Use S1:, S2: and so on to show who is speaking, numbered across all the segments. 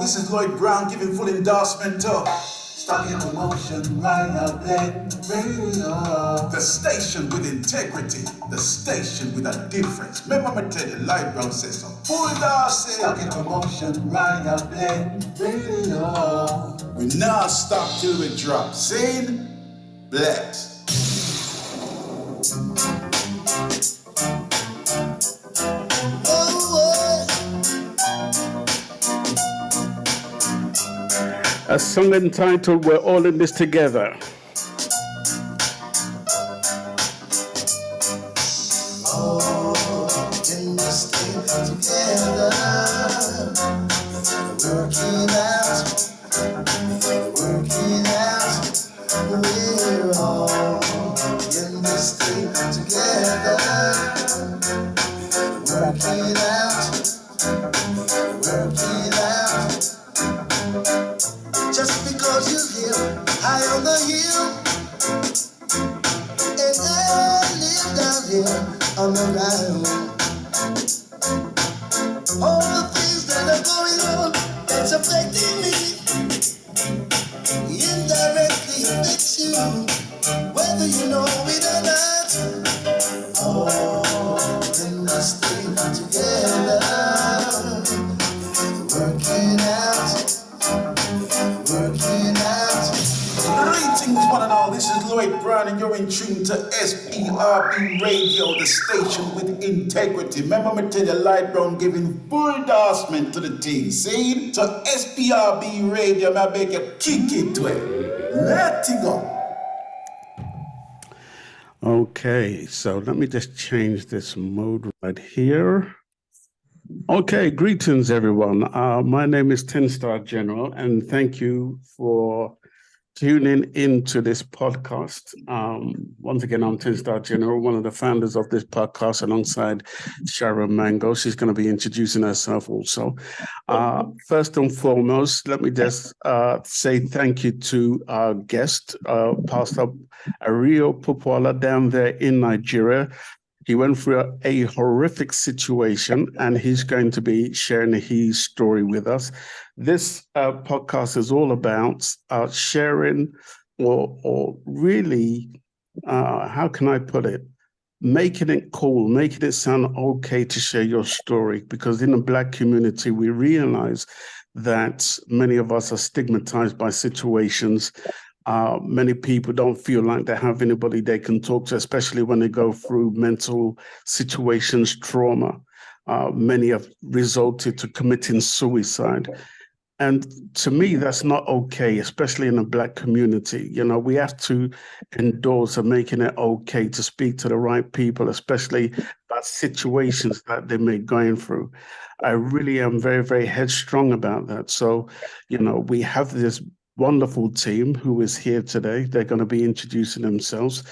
S1: This is Lloyd Brown giving full endorsement to Stuck in Emotion Radio. The station with integrity, the station with a difference. Remember me tell you, Lloyd Brown says so. Full endorsement. Stuck in Emotion Radio. We now stop till we drop. Sing, bless.
S2: A song entitled We're All in This Together. SPRB Radio, the station with integrity. Remember me tell you, Light Brown giving full endorsement to the team. See? So SPRB Radio, I beg you, kick it to it. Let it go. Okay, so let me just change this mode right here. Okay, greetings everyone. My name is 10-Star General, and thank you for tuning into this podcast. Once again, I'm 10-Star General, one of the founders of this podcast alongside Sharon Mango. She's going to be introducing herself also. First and foremost, let me just say thank you to our guest, Pastor Ariyo Popoola down there in Nigeria. He went through a horrific situation, and he's going to be sharing his story with us. This podcast is all about sharing or really, how can I put it, making it cool, making it sound okay to share your story. Because in the Black community, we realize that many of us are stigmatized by situations. Many people don't feel like they have anybody they can talk to, especially when they go through mental situations, trauma. Many have resulted to committing suicide. And to me, that's not okay, especially in the Black community. You know, we have to endorse and making it okay to speak to the right people, especially about situations that they may be going through. I really am very, very headstrong about that. So, you know, we have this wonderful team who is here today. They're going to be introducing themselves.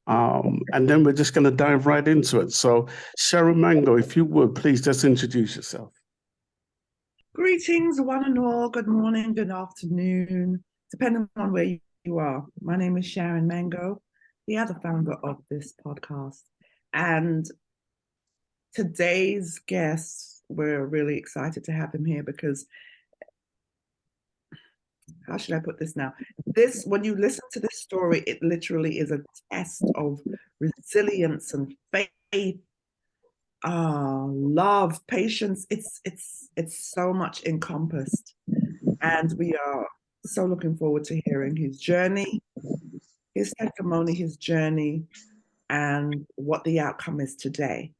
S2: And then we're just going to dive right into it. So Sharon Mango, if you would, please just introduce yourself.
S3: Greetings, one and all. Good morning, good afternoon, depending on where you are. My name is Sharon Mango, the other founder of this podcast. And today's guest, we're really excited to have him here because, how should I put this now? This, when you listen to this story, it literally is a test of resilience and faith, love, patience. It's so much encompassed, and we are so looking forward to hearing his journey, his testimony, his journey, and what the outcome is today.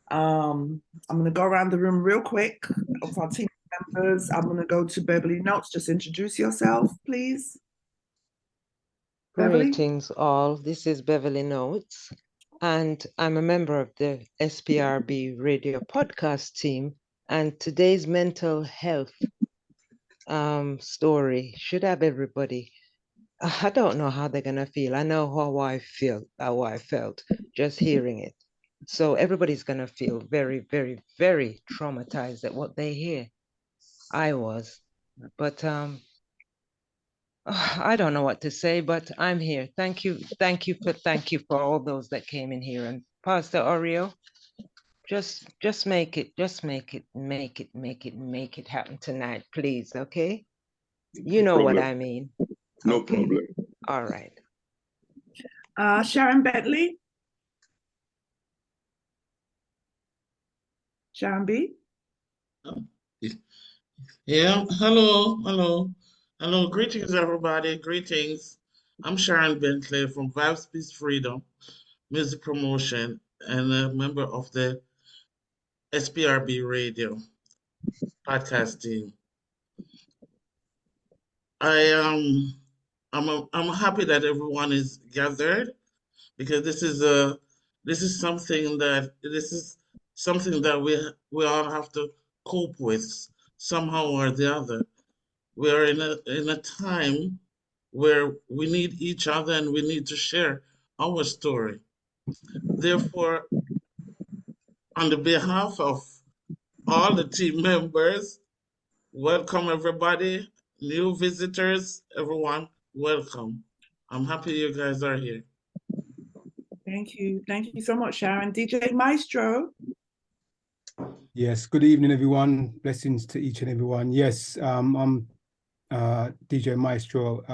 S3: I'm going to go around the room real quick of our team members. I'm going to go to Beverly Notes. Just introduce yourself, please. Beverly?
S4: Greetings all. This is Beverly Notes, and I'm a member of the SPRB Radio Podcast Team. And today's mental health story should have everybody. I don't know how they're going to feel. I know how I felt just hearing it. So everybody's going to feel very, very, very traumatized at what they hear. I was. But I don't know what to say, but I'm here. Thank you for all those that came in here. And Pastor Ariyo, Just make it happen tonight, please, okay? You know what I mean.
S5: No
S4: Okay.
S5: problem.
S4: All right.
S3: Sharon Bentley. Sharon B.
S6: Yeah, hello. Greetings, everybody. Greetings. I'm Sharon Bentley from Vibes Peace Freedom Music Promotion and a member of the SPRB Radio Podcast Team. I'm happy that everyone is gathered because this is something that we all have to cope with somehow or the other. We are in a time where we need each other and we need to share our story. Therefore, on the behalf of all the team members, welcome everybody, new visitors, everyone, welcome. I'm happy you guys are here.
S3: Thank you so much, Sharon. DJ Maestro.
S7: Yes, good evening, everyone. Blessings to each and everyone. Yes, I'm DJ Maestro,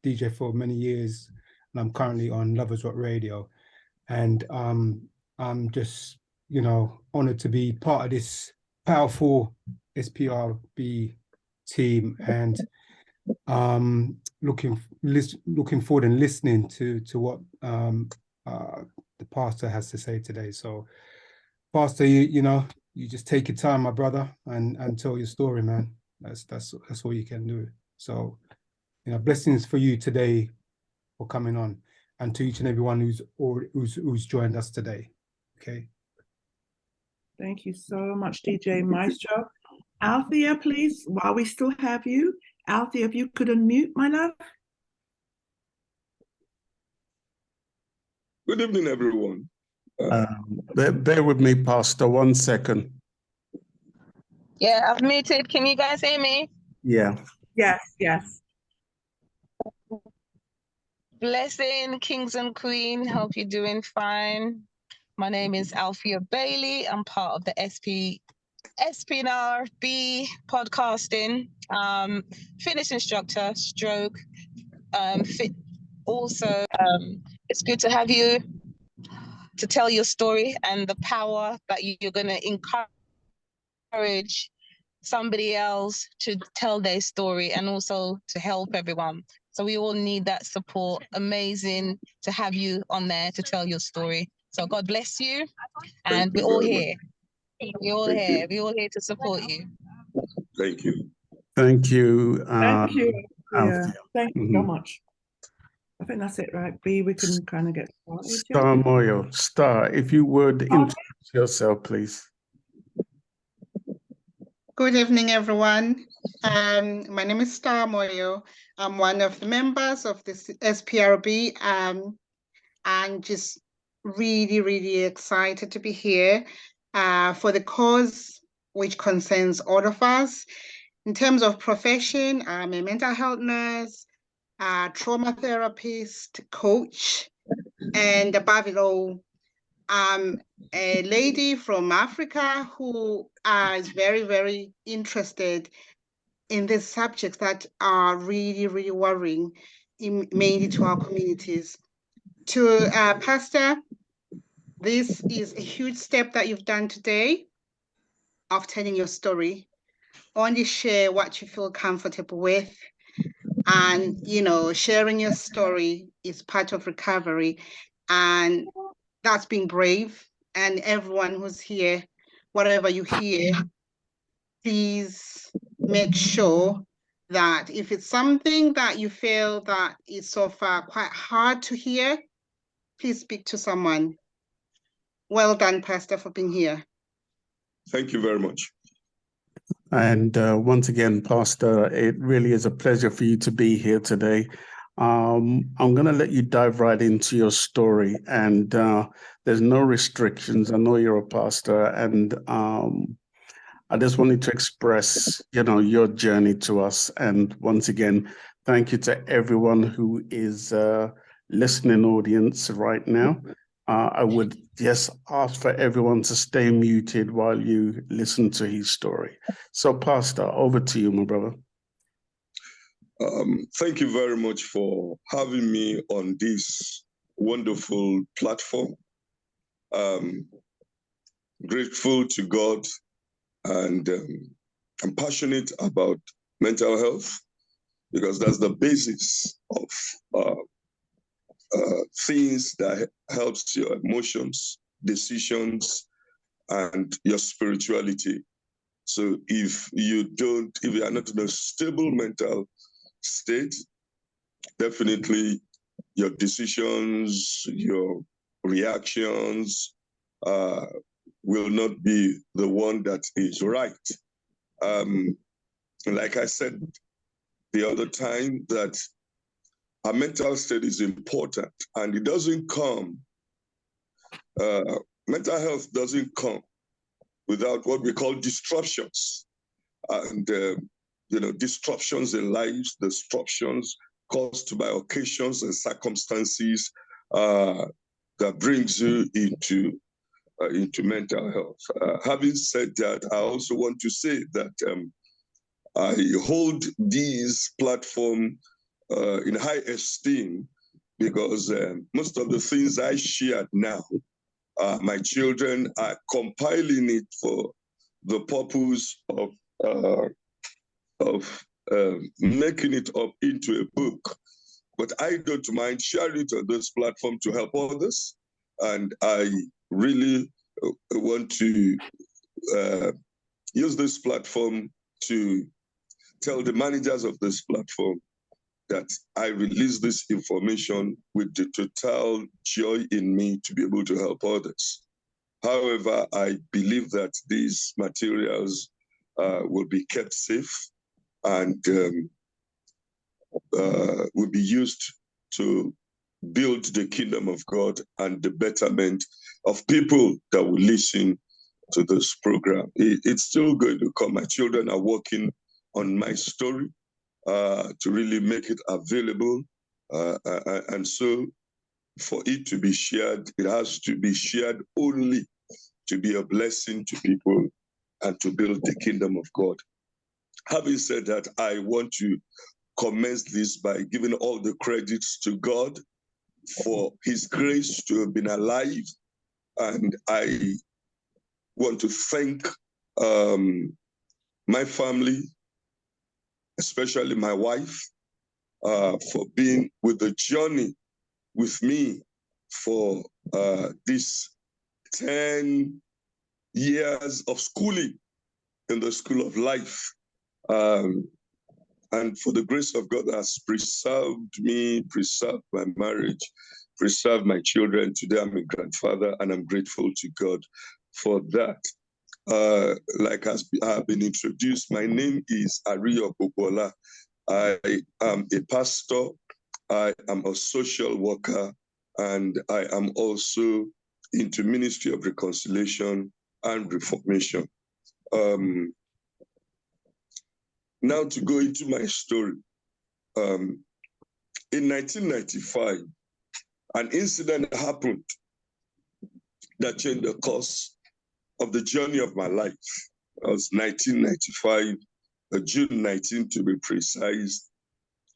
S7: DJ for many years, and I'm currently on Lovers Rock Radio. And I'm just, honored to be part of this powerful SPRB team, and looking forward and listening to what the pastor has to say today. So, Pastor, you just take your time, my brother, and tell your story, man. That's all you can do. So, blessings for you today for coming on, and to each and everyone who's joined us today. Okay.
S3: Thank you so much, DJ Maestro. Althea, please, while we still have you, Althea, if you could unmute, my love.
S5: Good evening, everyone.
S2: Bear with me, Pastor, 1 second.
S8: Yeah, I've muted. Can you guys hear me?
S2: Yeah.
S3: Yes.
S8: Blessing, kings and queen. Hope you're doing fine. My name is Althea Bailey. I'm part of the SPRB podcasting, fitness instructor, stroke, fit. Also, it's good to have you to tell your story and the power that you're going to encourage somebody else to tell their story and also to help everyone. So we all need that support. Amazing to have you on there to tell your story. So God bless you. And we're all here. We're all here. We're all here to support you.
S5: Thank you.
S2: Thank you.
S3: Thank you.
S2: Althea.
S3: Thank you so much. I think that's it, right? B, we can kind of get started.
S2: Star Moyo, Star, if you would introduce yourself, please.
S9: Good evening, everyone. My name is Star Moyo. I'm one of the members of the SPRB, and just really, really excited to be here for the cause which concerns all of us. In terms of profession, I'm a mental health nurse, trauma therapist, coach, and above it all, I'm a lady from Africa who is very, very interested in these subjects that are really, really worrying, mainly to our communities. To Pastor, this is a huge step that you've done today of telling your story. Only share what you feel comfortable with. And, sharing your story is part of recovery. And that's being brave. And everyone who's here, whatever you hear, please make sure that if it's something that you feel that is so far quite hard to hear, please speak to someone. Well done, Pastor, for being here.
S5: Thank you very much.
S2: And once again, Pastor, it really is a pleasure for you to be here today. I'm going to let you dive right into your story, and there's no restrictions. I know you're a pastor, and I just wanted to express, your journey to us. And once again, thank you to everyone who is listening audience right now. I would just ask for everyone to stay muted while you listen to his story. So, Pastor, over to you, my brother.
S5: Thank you very much for having me on this wonderful platform. Grateful to God, and I'm passionate about mental health because that's the basis of things that helps your emotions, decisions, and your spirituality. So if you are not in a stable mental state, definitely your decisions, your reactions will not be the one that is right. Like I said the other time, that our mental state is important, and it doesn't come, mental health doesn't come without what we call disruptions. And, disruptions in lives, disruptions caused by occasions and circumstances that brings you into mental health. Having said that, I also want to say that I hold these platforms in high esteem because most of the things I shared now, my children are compiling it for the purpose of making it up into a book. But I don't mind sharing it on this platform to help others. And I really want to use this platform to tell the managers of this platform that I release this information with the total joy in me to be able to help others. However, I believe that these materials will be kept safe and will be used to build the kingdom of God and the betterment of people that will listen to this program. It's still going to come. My children are working on my story to really make it available. And so for it to be shared, it has to be shared only to be a blessing to people and to build the kingdom of God. Having said that, I want to commence this by giving all the credits to God for his grace to have been alive. And I want to thank my family, especially my wife, for being with the journey with me for this 10 years of schooling in the school of life. And for the grace of God that has preserved me, preserved my marriage, preserved my children. Today I'm a grandfather, and I'm grateful to God for that. Like I have been introduced, my name is Ariyo Popoola. I am a pastor, I am a social worker, and I am also into Ministry of Reconciliation and Reformation. Now to go into my story. In 1995, an incident happened that changed the course of the journey of my life. It was 1995, June 19 to be precise.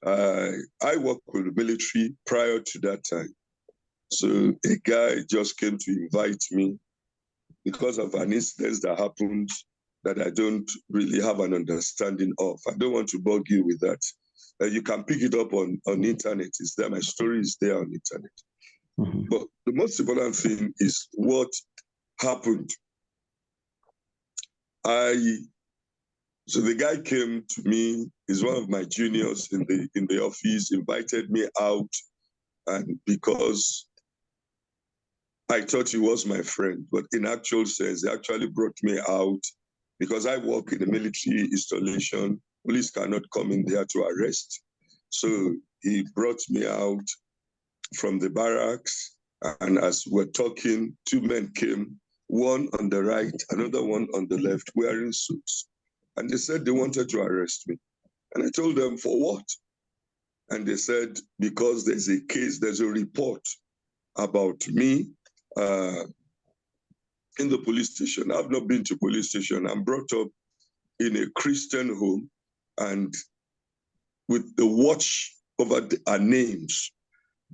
S5: I worked with the military prior to that time. So a guy just came to invite me because of an incident that happened that I don't really have an understanding of. I don't want to bug you with that. You can pick it up on internet. It's there. My story is there on internet. Mm-hmm. But the most important thing is what happened. So the guy came to me. He's one of my juniors in the office. Invited me out, and because I thought he was my friend, but in actual sense, he actually brought me out because I work in the military installation. Police cannot come in there to arrest. So he brought me out from the barracks, and as we're talking, two men came, one on the right, another one on the left, wearing suits. And they said they wanted to arrest me. And I told them, for what? And they said, because there's a case, there's a report about me in the police station. I've not been to police station. I'm brought up in a Christian home, and with the watch over our names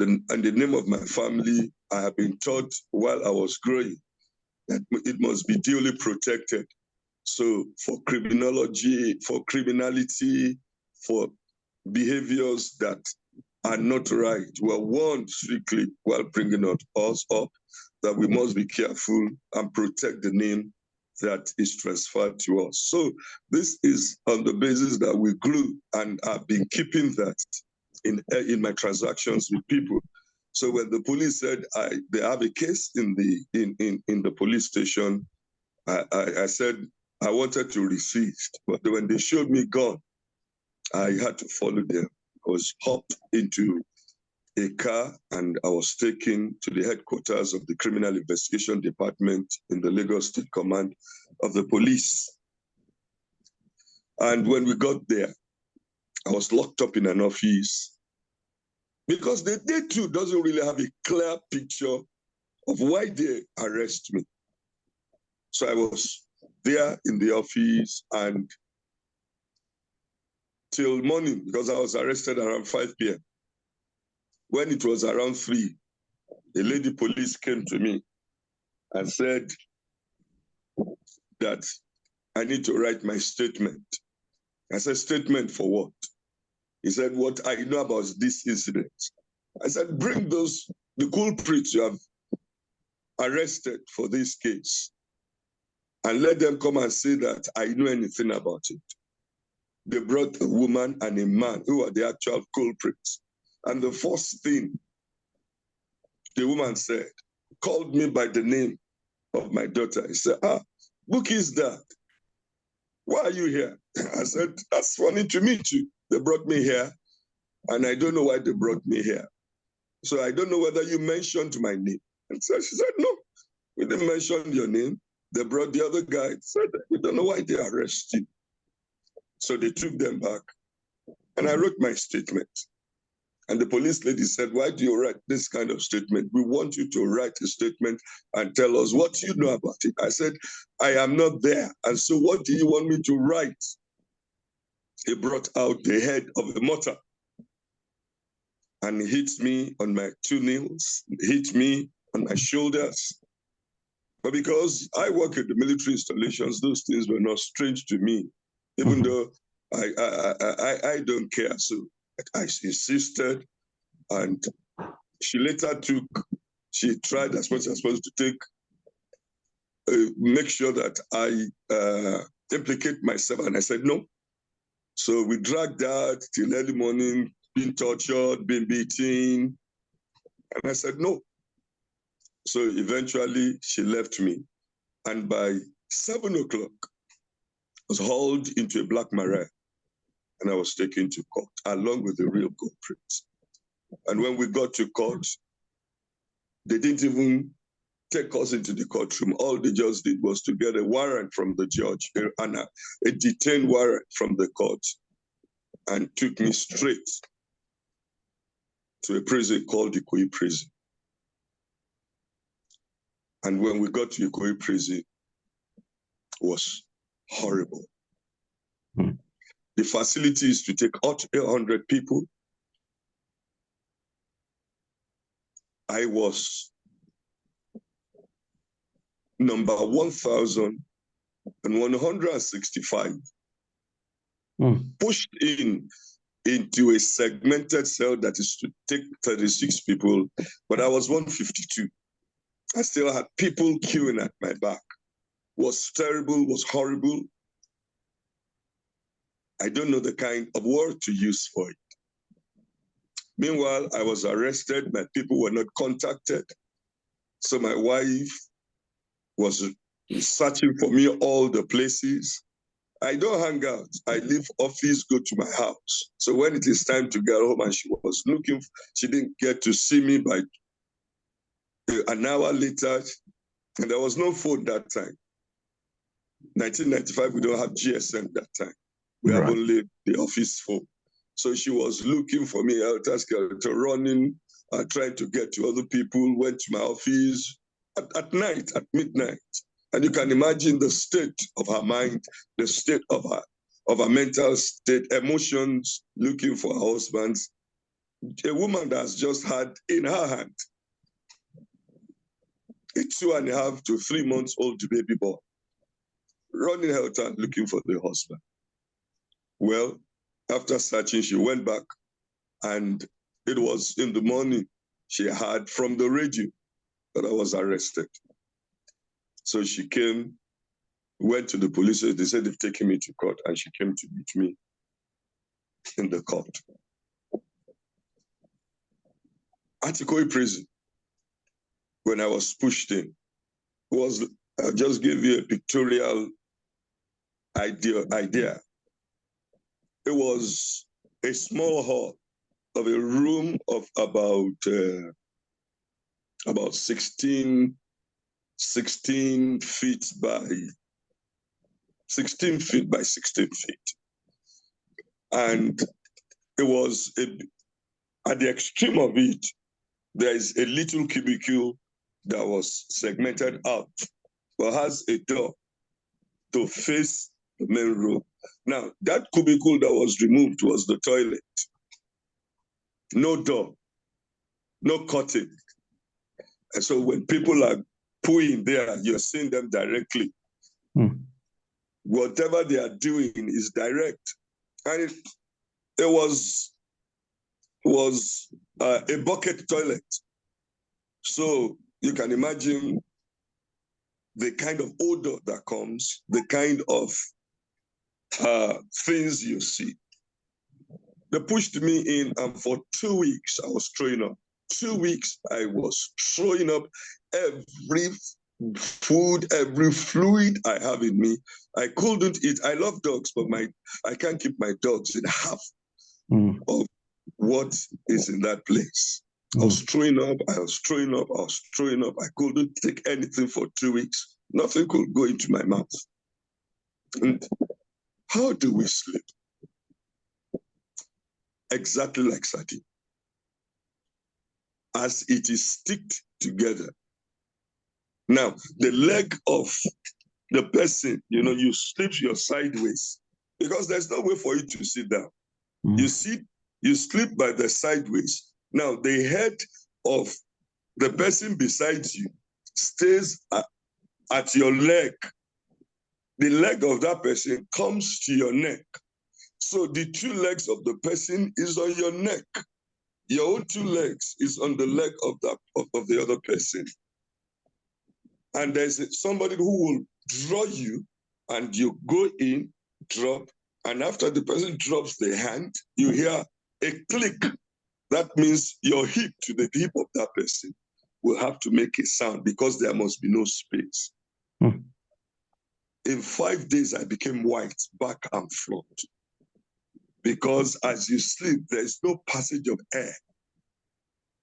S5: and the name of my family, I have been taught while I was growing that it must be duly protected. So for criminology, for criminality, for behaviors that are not right, we are warned strictly while bringing us up that we must be careful and protect the name that is transferred to us. So this is on the basis that we grew, and I've been keeping that in my transactions with people. So when the police said they have a case in the police station, I said I wanted to resist, but when they showed me gun, I had to follow them. I was hopped into a car and I was taken to the headquarters of the Criminal Investigation Department in the Lagos State Command of the Police. And when we got there, I was locked up in an office because they too doesn't really have a clear picture of why they arrest me. So I was there in the office and till morning, because I was arrested around 5 p.m. When it was around 3, a lady police came to me and said that I need to write my statement. I said, statement for what? He said, what I know about this incident. I said, bring the culprits you have arrested for this case and let them come and say that I know anything about it. They brought a woman and a man who are the actual culprits. And the first thing the woman said, called me by the name of my daughter. He said, Buki's dad, why are you here? I said, that's funny to meet you. They brought me here, and I don't know why they brought me here. So I don't know whether you mentioned my name. And so she said, no, we didn't mention your name. They brought the other guy. Said, we don't know why they arrested you. So they took them back, and I wrote my statement. And the police lady said, why do you write this kind of statement? We want you to write a statement and tell us what you know about it. I said, I am not there. And so what do you want me to write? He brought out the head of the mortar and hit me on my 2 knees, hit me on my shoulders. But because I work at the military installations, those things were not strange to me, even though I don't care. So I insisted, and she later she tried as much as possible to make sure that I implicate myself, and I said no. So we dragged that till early morning, being tortured, being beaten, and I said no. So eventually she left me, and by 7 o'clock, I was hauled into a black maria, and I was taken to court along with the real culprits. And when we got to court, they didn't even take us into the courtroom. All they just did was to get a warrant from the judge, a detained warrant from the court, and took me straight to a prison called Ikoyi prison. And when we got to Ikoyi prison, it was horrible. The facility is to take out 800 people. I was number 1,165, pushed into a segmented cell that is to take 36 people, but I was 152. I still had people queuing at my back. It was terrible, was horrible. I don't know the kind of word to use for it. Meanwhile, I was arrested. My people were not contacted. So my wife was searching for me all the places. I don't hang out. I leave office, go to my house. So when it is time to get home and she was looking, she didn't get to see me by an hour later. And there was no phone that time. 1995, we don't have GSM that time. We have only the office phone. So she was looking for me. I asked her to running, trying to get to other people, went to my office, at night, at midnight. And you can imagine the state of her mind, the state of her mental state, emotions, looking for her husbands. A woman that's just had in her hand a 2.5 to 3 months old baby boy, running helter looking for the husband. Well, after searching, she went back, and it was in the morning she heard from the radio that I was arrested. So she came, went to the police. They said they've taken me to court, and she came to meet me in the court. At Ikoyi prison, when I was pushed in, I'll just give you a pictorial idea. It was a small hall of a room of about 16 feet by 16 feet by 16 feet. And it was at the extreme of it, there is a little cubicle that was segmented out, but has a door to face the main room. Now, that cubicle that was removed was the toilet. No door, no curtain. And so when people are pooing there, you're seeing them directly. Whatever they are doing is direct. And it was a bucket toilet. So you can imagine the kind of odor that comes, the kind of things you see. They pushed me in, and for 2 weeks, I was throwing up. 2 weeks, I was throwing up every food, every fluid I have in me. I couldn't eat. I love dogs, but I can't keep my dogs in half of what is in that place. I was throwing up, I was throwing up, I was throwing up. I couldn't take anything for 2 weeks. Nothing could go into my mouth. And how do we sleep? Exactly like sardine. As it is sticked together. Now, the leg of the person, you sleep your sideways because there's no way for you to sit down. You sleep by the sideways. Now, the head of the person beside you stays at your leg. The leg of that person comes to your neck. So the 2 legs of the person is on your neck. Your own 2 legs is on the leg of the other person. And there's somebody who will draw you, and you go in, drop, and after the person drops the hand, you hear a click. That means your hip to the hip of that person will have to make a sound because there must be no space. In 5 days, I became white, back and front. Because as you sleep, there's no passage of air.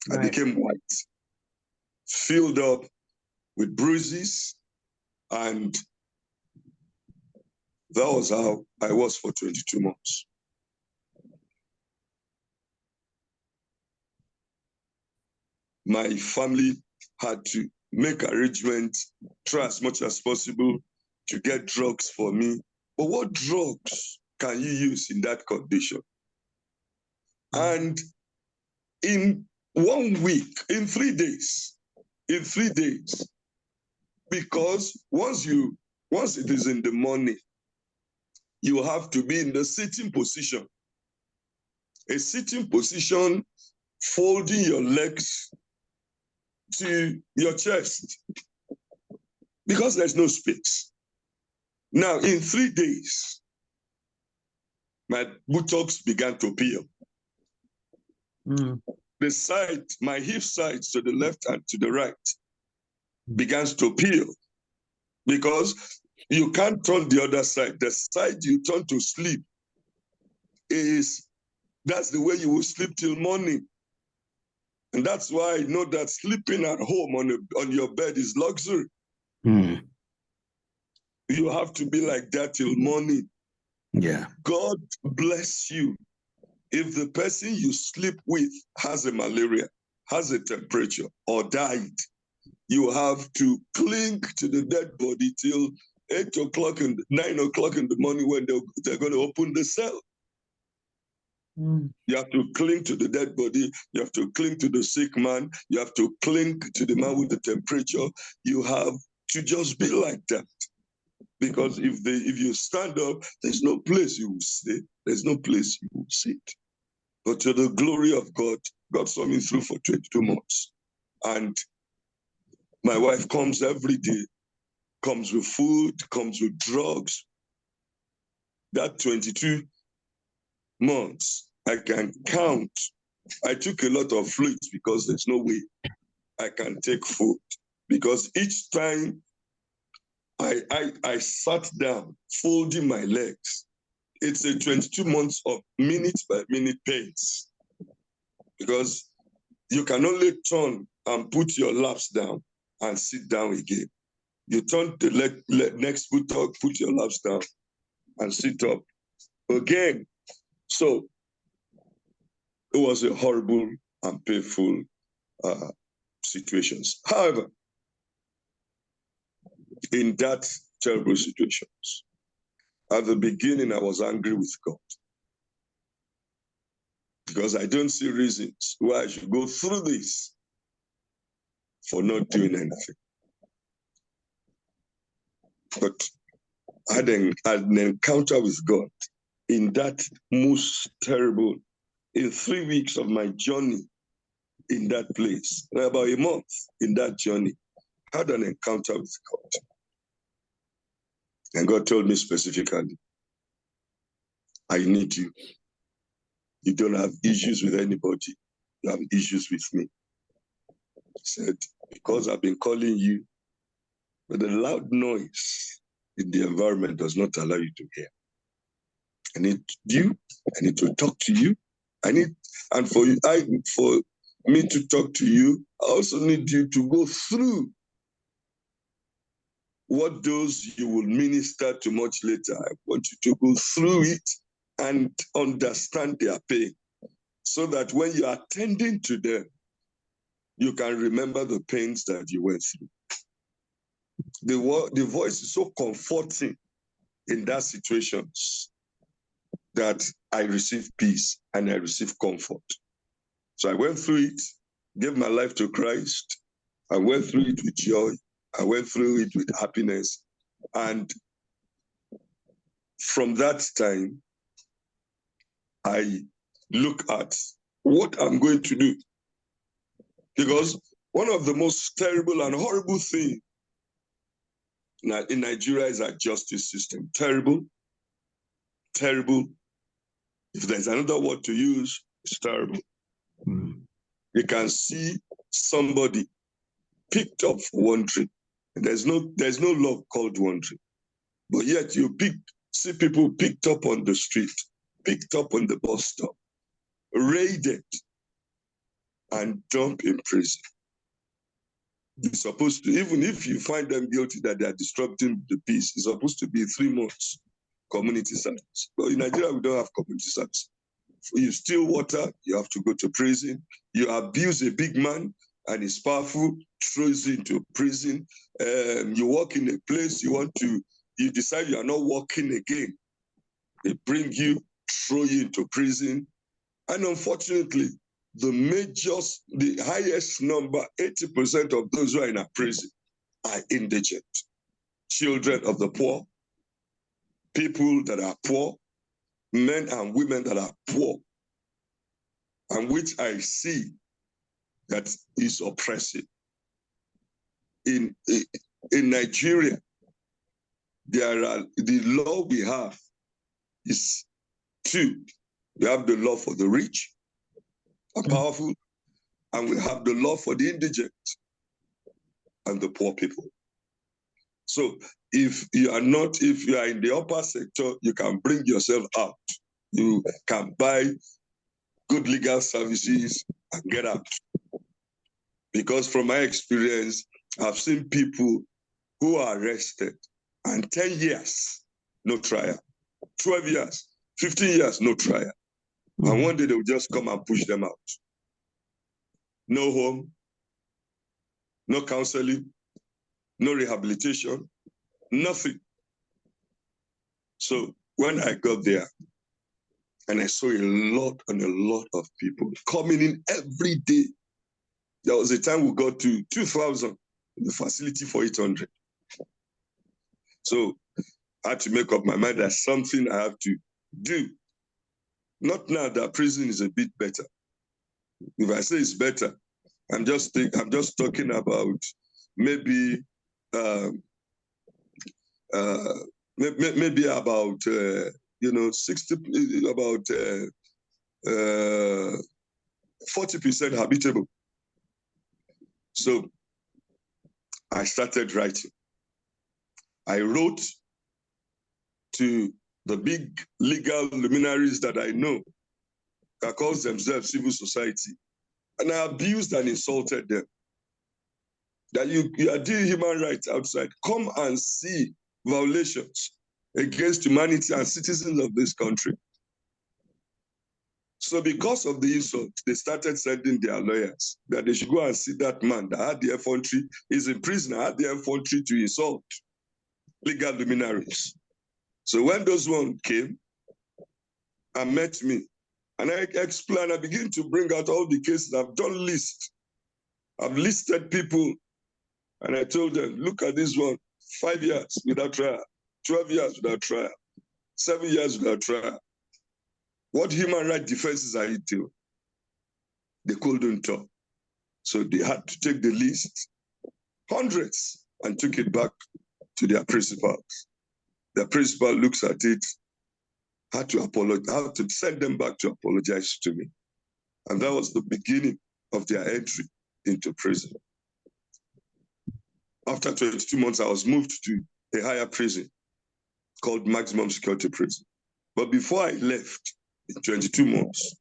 S5: Right. I became white, filled up with bruises, and that was how I was for 22 months. My family had to make arrangements, try as much as possible to get drugs for me. But what drugs can you use in that condition? And in 1 week, in 3 days, because once it is in the morning, you have to be in the sitting position. A sitting position, folding your legs to your chest, because there's no space. Now, in 3 days, my buttocks began to peel. The side, my hip sides to the left and to the right begins to peel because you can't turn the other side. The side you turn to sleep that's the way you will sleep till morning. And that's why I know that sleeping at home on your bed is luxury. You have to be like that till morning.
S2: Yeah.
S5: God bless you. If the person you sleep with has a malaria, has a temperature, or died, you have to cling to the dead body till 8 o'clock and 9 o'clock in the morning when they're going to open the cell. You have to cling to the dead body. You have to cling to the sick man. You have to cling to the man with the temperature. You have to just be like that. Because if you stand up, there's no place you will stay. There's no place you will sit. But to the glory of God, God saw me through for 22 months. And my wife comes every day, comes with food, comes with drugs. That 22 months, I can count. I took a lot of fluids because there's no way I can take food. Because each time I sat down, folding my legs, it's a 22 months of minute by minute pains. Because you can only turn and put your laps down and sit down again. You turn the next foot up, put your laps down and sit up again. So it was a horrible and painful situations. However, in that terrible situations, at the beginning, I was angry with God because I don't see reasons why I should go through this for not doing anything. But I had an encounter with God in that most terrible, in 3 weeks of my journey in that place, about a month in that journey, I had an encounter with God. And God told me specifically, I need you. You don't have issues with anybody. You have issues with me. He said, because I've been calling you, but the loud noise in the environment does not allow you to hear. I need you. I need to talk to you. For me to talk to you, I also need you to go through what those you will minister to much later. I want you to go through it and understand their pain so that when you are tending to them, you can remember the pains that you went through. The voice is so comforting in that situations that I received peace and I received comfort. So I went through it, gave my life to Christ. I went through it with joy. I went through it with happiness. And from that time, I look at what I'm going to do. Because one of the most terrible and horrible things in Nigeria is our justice system. Terrible, terrible. If there's another word to use, it's terrible. You can see somebody picked up for wandering. There's no law called wandering. But yet you see people picked up on the street, picked up on the bus stop, raided, and dumped in prison. You're supposed to, even if you find them guilty that they are disrupting the peace, it's supposed to be 3 months community service. But in Nigeria, we don't have community service. If you steal water, you have to go to prison. You abuse a big man and he's powerful, throws you into prison. You work in a place you decide you are not working again. They bring you, throw you into prison. And unfortunately, the highest number, 80% of those who are in a prison are indigent. Children of the poor, people that are poor, men and women that are poor, and which I see that is oppressive. In Nigeria, the law we have is 2. We have the law for the rich and powerful, and we have the law for the indigent and the poor people. So if you are in the upper sector, you can bring yourself out. You can buy good legal services and get out. Because from my experience, I've seen people who are arrested and 10 years, no trial. 12 years, 15 years, no trial. And one day they will just come and push them out. No home, no counseling, no rehabilitation, nothing. So when I got there, and I saw a lot and a lot of people coming in every day. There was a time we got to 2,000, the facility for 800. So I had to make up my mind that something I have to do. Not now that prison is a bit better. If I say it's better, I'm just talking about maybe maybe about 40% habitable. So I started writing. I wrote to the big legal luminaries that I know that calls themselves civil society, and I abused and insulted them. That you are doing human rights outside. Come and see violations against humanity and citizens of this country. So because of the insult, they started sending their lawyers that they should go and see that man that had the effrontery, is in prison, had the effrontery to insult legal luminaries. So when those ones came and met me, and I explained, I began to bring out all the cases. I've done lists. I've listed people, and I told them, look at this one, 5 years without trial, 12 years without trial, 7 years without trial. What human rights defenses are you doing? They couldn't talk. So they had to take the list, hundreds, and took it back to their principals. The principal looks at it, had to apologize, had to send them back to apologize to me. And that was the beginning of their entry into prison. After 22 months, I was moved to a higher prison called maximum security prison. But before I left, in 22 months,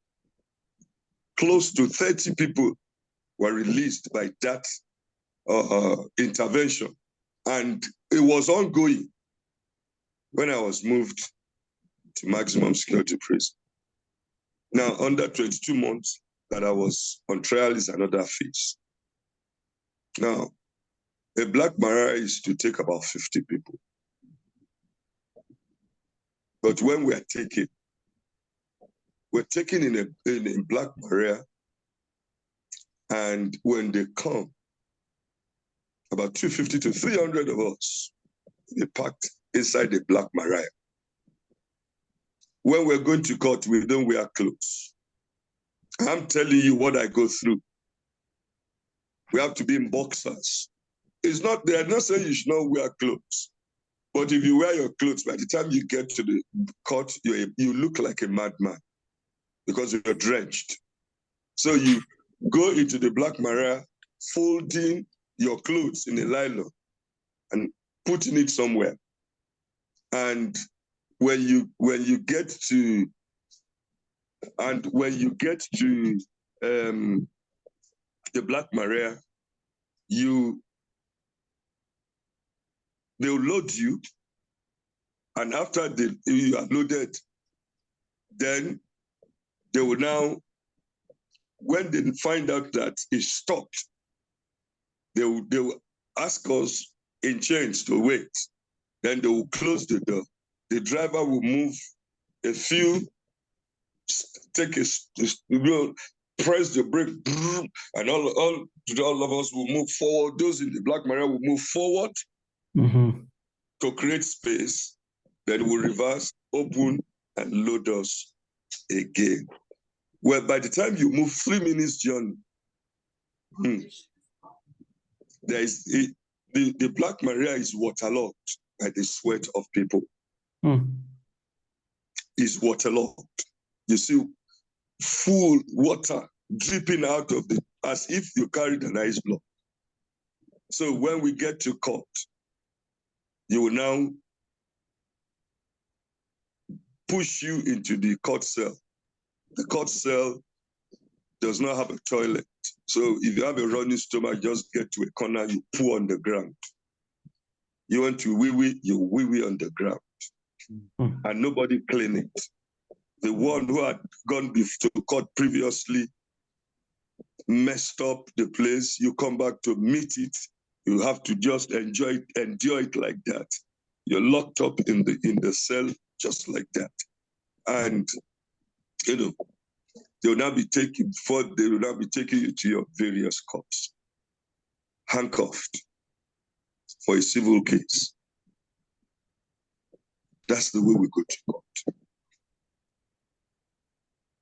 S5: close to 30 people were released by that intervention. And it was ongoing when I was moved to maximum security prison. Now, under 22 months that I was on trial is another phase. Now, a black Maria is to take about 50 people. But when we're taking in a black Maria, and when they come, about 250 to 300 of us, they packed inside the black Maria. When we're going to court, we don't wear clothes. I'm telling you what I go through. We have to be in boxers. They're not saying you should not wear clothes. But if you wear your clothes, by the time you get to the court, you look like a madman because you're drenched. So you go into the black Maria, folding your clothes in a nylon and putting it somewhere. And when you get to the black Maria, they'll load you, and after you are loaded, then they will now, when they find out that it's stopped, they will ask us in chains to wait. Then they will close the door. The driver will move a few, press the brake, and all of us will move forward. Those in the black Maria will move forward to create space. Then we'll reverse, open, and load us again. Well, by the time you move 3 minutes journey, the black Maria is waterlogged by the sweat of people. Is waterlogged. You see full water dripping out of as if you carried an ice block. So when we get to court, you will now push you into the court cell. The court cell does not have a toilet. So if you have a running stomach, just get to a corner, you poo on the ground. You want to wee-wee, you wee-wee on the ground. And nobody clean it. The one who had gone to court previously messed up the place, you come back to meet it, you have to just endure it like that. You're locked up in the cell just like that. And they will now be taking you to your various courts, handcuffed for a civil case. That's the way we go to court.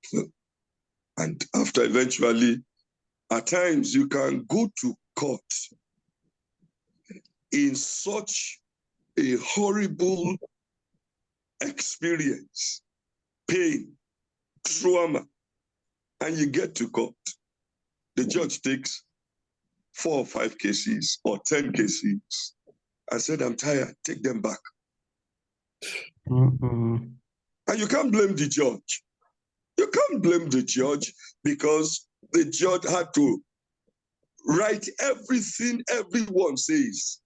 S5: So, and after eventually, at times you can go to court in such a horrible experience, pain, trauma, and you get to court. The judge takes 4 or 5 cases or 10 cases and said, I'm tired, take them back.
S2: Mm-mm.
S5: And you can't blame the judge. You can't blame the judge because the judge had to write everything everyone says.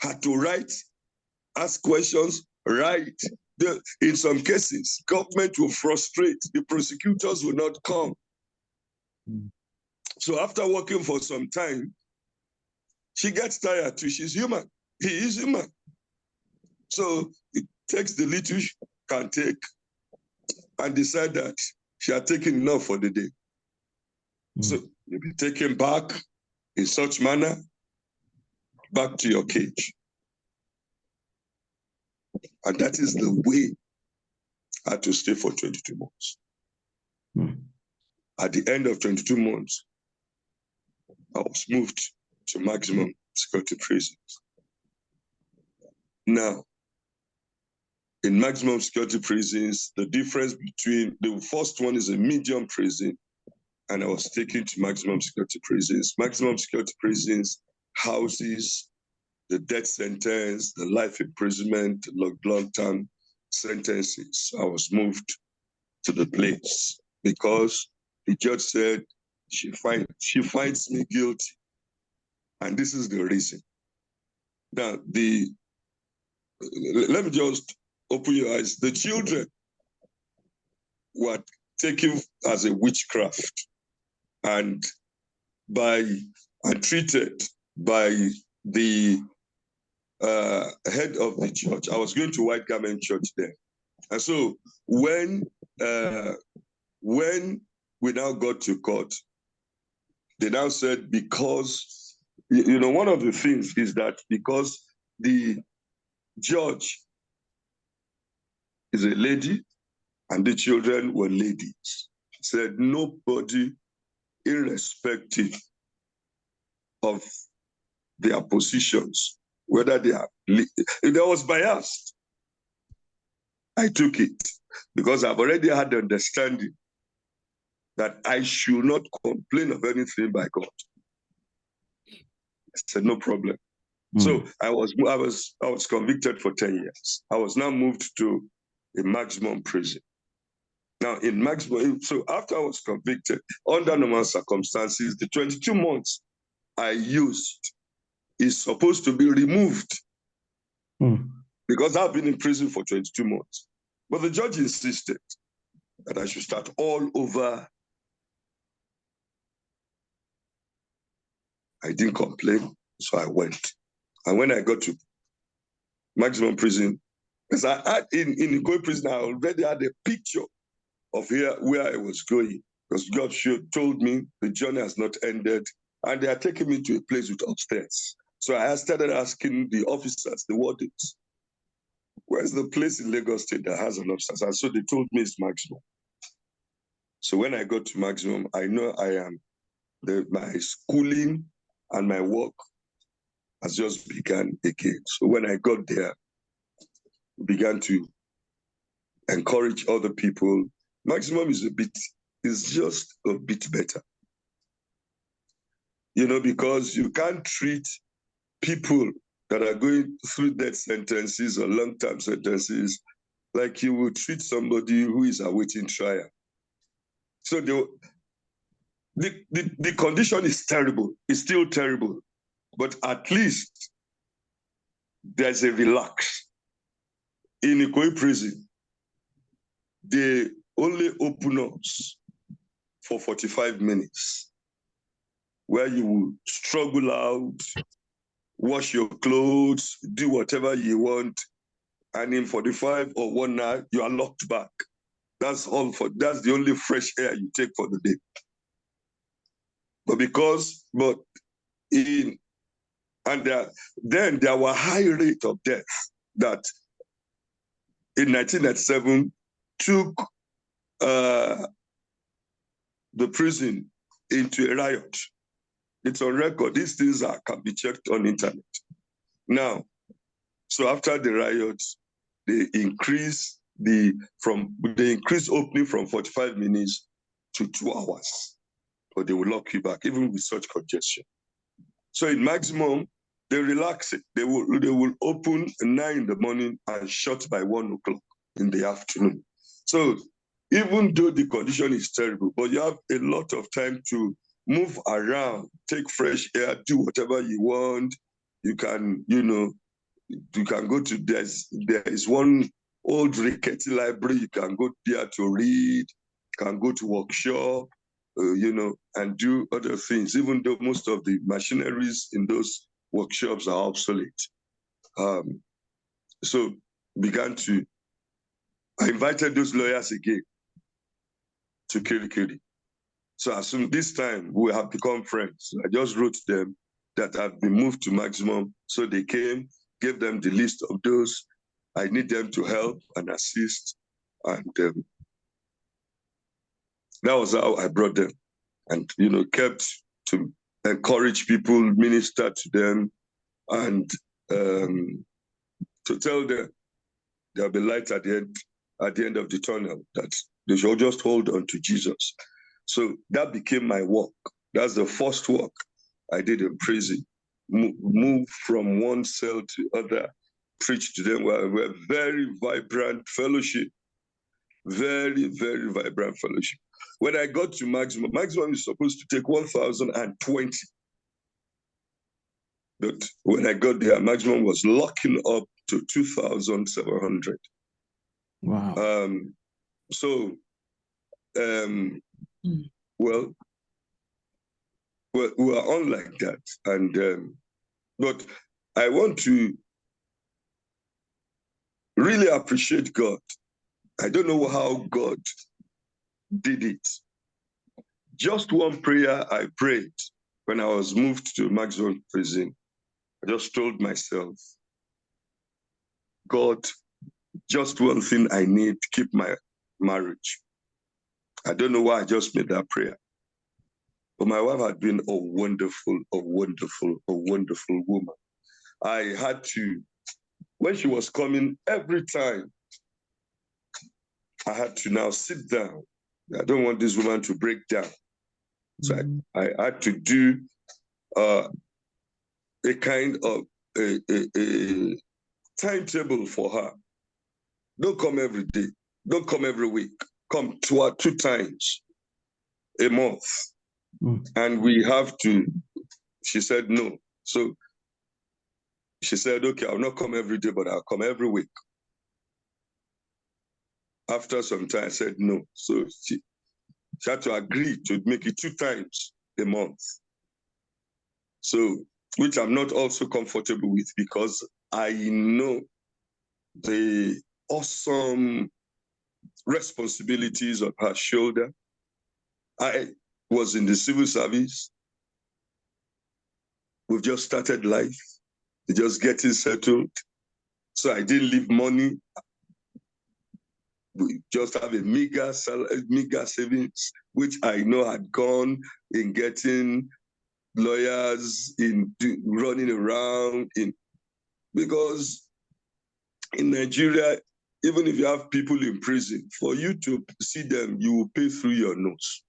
S5: Had to write, ask questions, write. In some cases, government will frustrate. The prosecutors will not come. So after working for some time, she gets tired too. She's human. He is human. So it takes the little she can take and decide that she had taken enough for the day. So you'll be taken back in such manner, back to your cage. And that is the way I had to stay for 22 months. At the end of 22 months, I was moved to maximum security prisons. Now, in maximum security prisons, the difference between the first one is a medium prison, and I was taken to maximum security prisons. Maximum security prisons houses the death sentence, the life imprisonment, long-term sentences. I was moved to the place because the judge said she finds me guilty, and this is the reason. Now, let me just open your eyes. The children were taken as a witchcraft and treated by the head of the church. I was going to White Garment Church there. And so when we now got to court, they now said because, one of the things is that because the judge is a lady and the children were ladies, said nobody, irrespective of their positions, whether they are, if there was biased, I took it because I've already had the understanding that I should not complain of anything by God. I said, no problem. So I was convicted for 10 years. I was now moved to a maximum prison. Now in maximum, so after I was convicted, under normal circumstances, the 22 months I used is supposed to be removed because I've been in prison for 22 months. But the judge insisted that I should start all over. I didn't complain, so I went. And when I got to maximum prison, because I had in Ikoyi prison, I already had a picture of where I was going, because God told me the journey has not ended, and they are taking me to a place with upstairs. So I started asking the officers, the wardens, where's the place in Lagos State that has an upstairs? And so they told me it's maximum. So when I got to maximum, I know my schooling and my work has just begun again. So when I got there, began to encourage other people. Maximum is just a bit better. Because you can't treat people that are going through death sentences or long-term sentences like you would treat somebody who is awaiting trial. So the condition is terrible. It's still terrible. But at least there's a relax. In Ikoyi prison, they only open us for 45 minutes, where you will struggle out, wash your clothes, do whatever you want, and in 45 or 1 hour, you are locked back. That's the only fresh air you take for the day. Then there were high rate of death that in 1997 took the prison into a riot. It's on record. These things can be checked on internet. Now, so after the riots, they increased opening from 45 minutes to 2 hours, but they will lock you back, even with such congestion. So in maximum, they relax it. They will open at 9 in the morning and shut by 1 o'clock in the afternoon. So even though the condition is terrible, but you have a lot of time to move around, take fresh air, do whatever you want. You can go to, there is one old rickety library, you can go there to read, can go to workshop, and do other things, even though most of the machineries in those workshops are obsolete. So I invited those lawyers again to Kirikiri. So as soon this time we have become friends. I just wrote them that I've been moved to maximum. So they came, gave them the list of those I need them to help and assist. And that was how I brought them. And, kept to encourage people, minister to them, and to tell them there'll be light at the end of the tunnel, that they should just hold on to Jesus. So that became my work. That's the first work I did in prison. Move from one cell to other, preach to them. We're very vibrant fellowship. Very, very vibrant fellowship. When I got to maximum is supposed to take 1,020. But when I got there, maximum was locking up to 2,700.
S2: Wow.
S5: Well, we are on like that. And but I want to really appreciate God. I don't know how God did it. Just one prayer I prayed when I was moved to maximum prison. I just told myself, God, just one thing I need to keep my marriage. I don't know why I just made that prayer. But my wife had been a wonderful woman. I had to, when she was coming, every time, I had to now sit down. I don't want this woman to break down. So I had to do a kind of a timetable for her. Don't come every day. Don't come every week. Come 2 times a month. And we have to, she said no. So she said, okay, I'll not come every day, but I'll come every week. After some time, I said no. So she had to agree to make it 2 times a month. So, which I'm not also comfortable with, because I know the awesome responsibilities on her shoulder. I was in the civil service. We've just started life. We're just getting settled. So I didn't leave money. We just have a meager savings, which I know had gone in getting lawyers, in running around, because in Nigeria, even if you have people in prison, for you to see them, you will pay through your nose.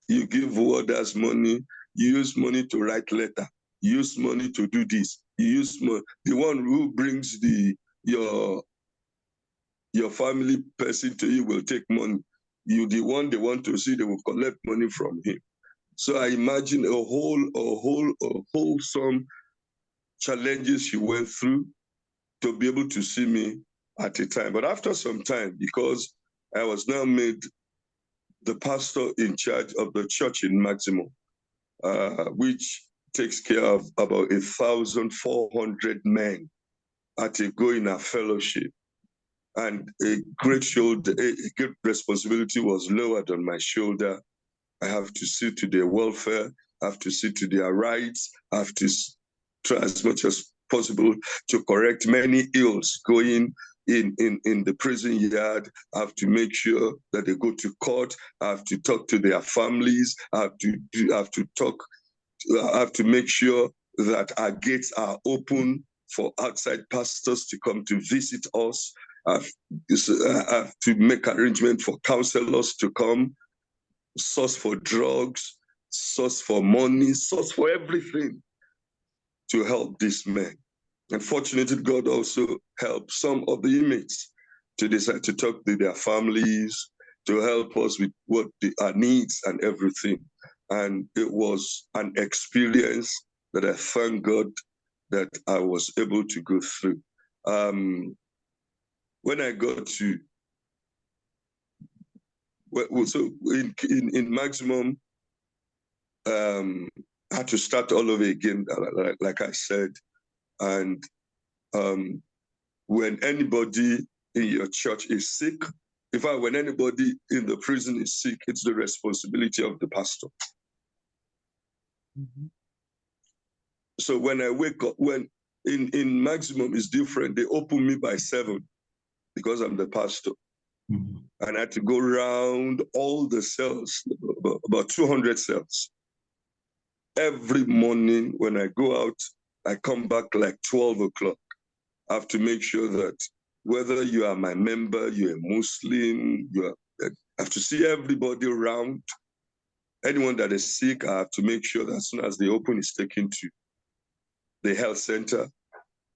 S5: You give warders money, you use money to write letter, you use money to do this, you use money. The one who brings your family person to you will take money. You, the one they want to see, they will collect money from him. So I imagine a wholesome challenges she went through to be able to see me at a time. But after some time, because I was now made the pastor in charge of the church in Maximum, which takes care of about 1,400 men at a go in our fellowship. And a great responsibility was lowered on my shoulder. I have to see to their welfare, I have to see to their rights, I have to try as much as possible to correct many ills going in the prison yard. I have to make sure that they go to court. I have to talk to their families. I have to make sure that our gates are open for outside pastors to come to visit us. I have to make arrangements for counselors to come, source for drugs, source for money, source for everything to help these men. And fortunately, God also helped some of the inmates to decide to talk to their families, to help us with what our needs and everything. And it was an experience that I thank God that I was able to go through. When I got to, so in Maximum, I had to start all over again, like I said. And when anybody in your church is sick, in fact, when anybody in the prison is sick, it's the responsibility of the pastor. Mm-hmm. So when I wake up, when in Maximum is different, they open me by 7 because I'm the pastor. Mm-hmm. And I had to go around all the cells, about 200 cells. Every morning when I go out, I come back like 12 o'clock. I have to make sure that whether you are my member, you're a Muslim, I have to see everybody around. Anyone that is sick, I have to make sure that as soon as they open, it's taken to the health center.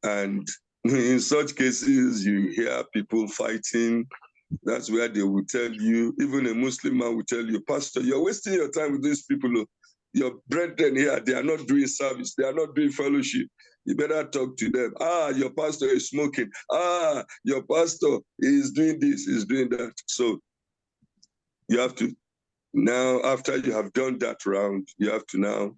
S5: And in such cases, you hear people fighting. That's where they will tell you, even a Muslim man will tell you, Pastor, you're wasting your time with these people. Your brethren here, they are not doing service. They are not doing fellowship. You better talk to them. Your pastor is smoking. Your pastor is doing this, is doing that. So you have to now, after you have done that round, you have to now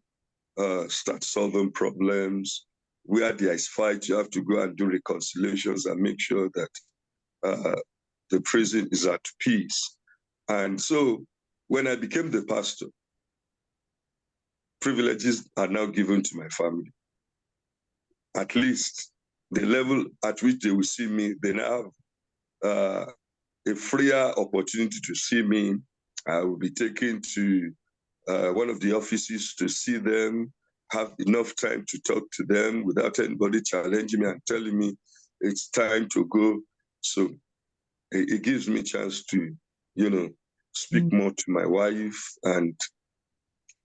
S5: start solving problems. Where there is fight, you have to go and do reconciliations and make sure that the prison is at peace. And so when I became the pastor, privileges are now given to my family. At least the level at which they will see me, they now have a freer opportunity to see me. I will be taken to one of the offices to see them, have enough time to talk to them without anybody challenging me and telling me it's time to go. So it gives me a chance to, speak more to my wife and,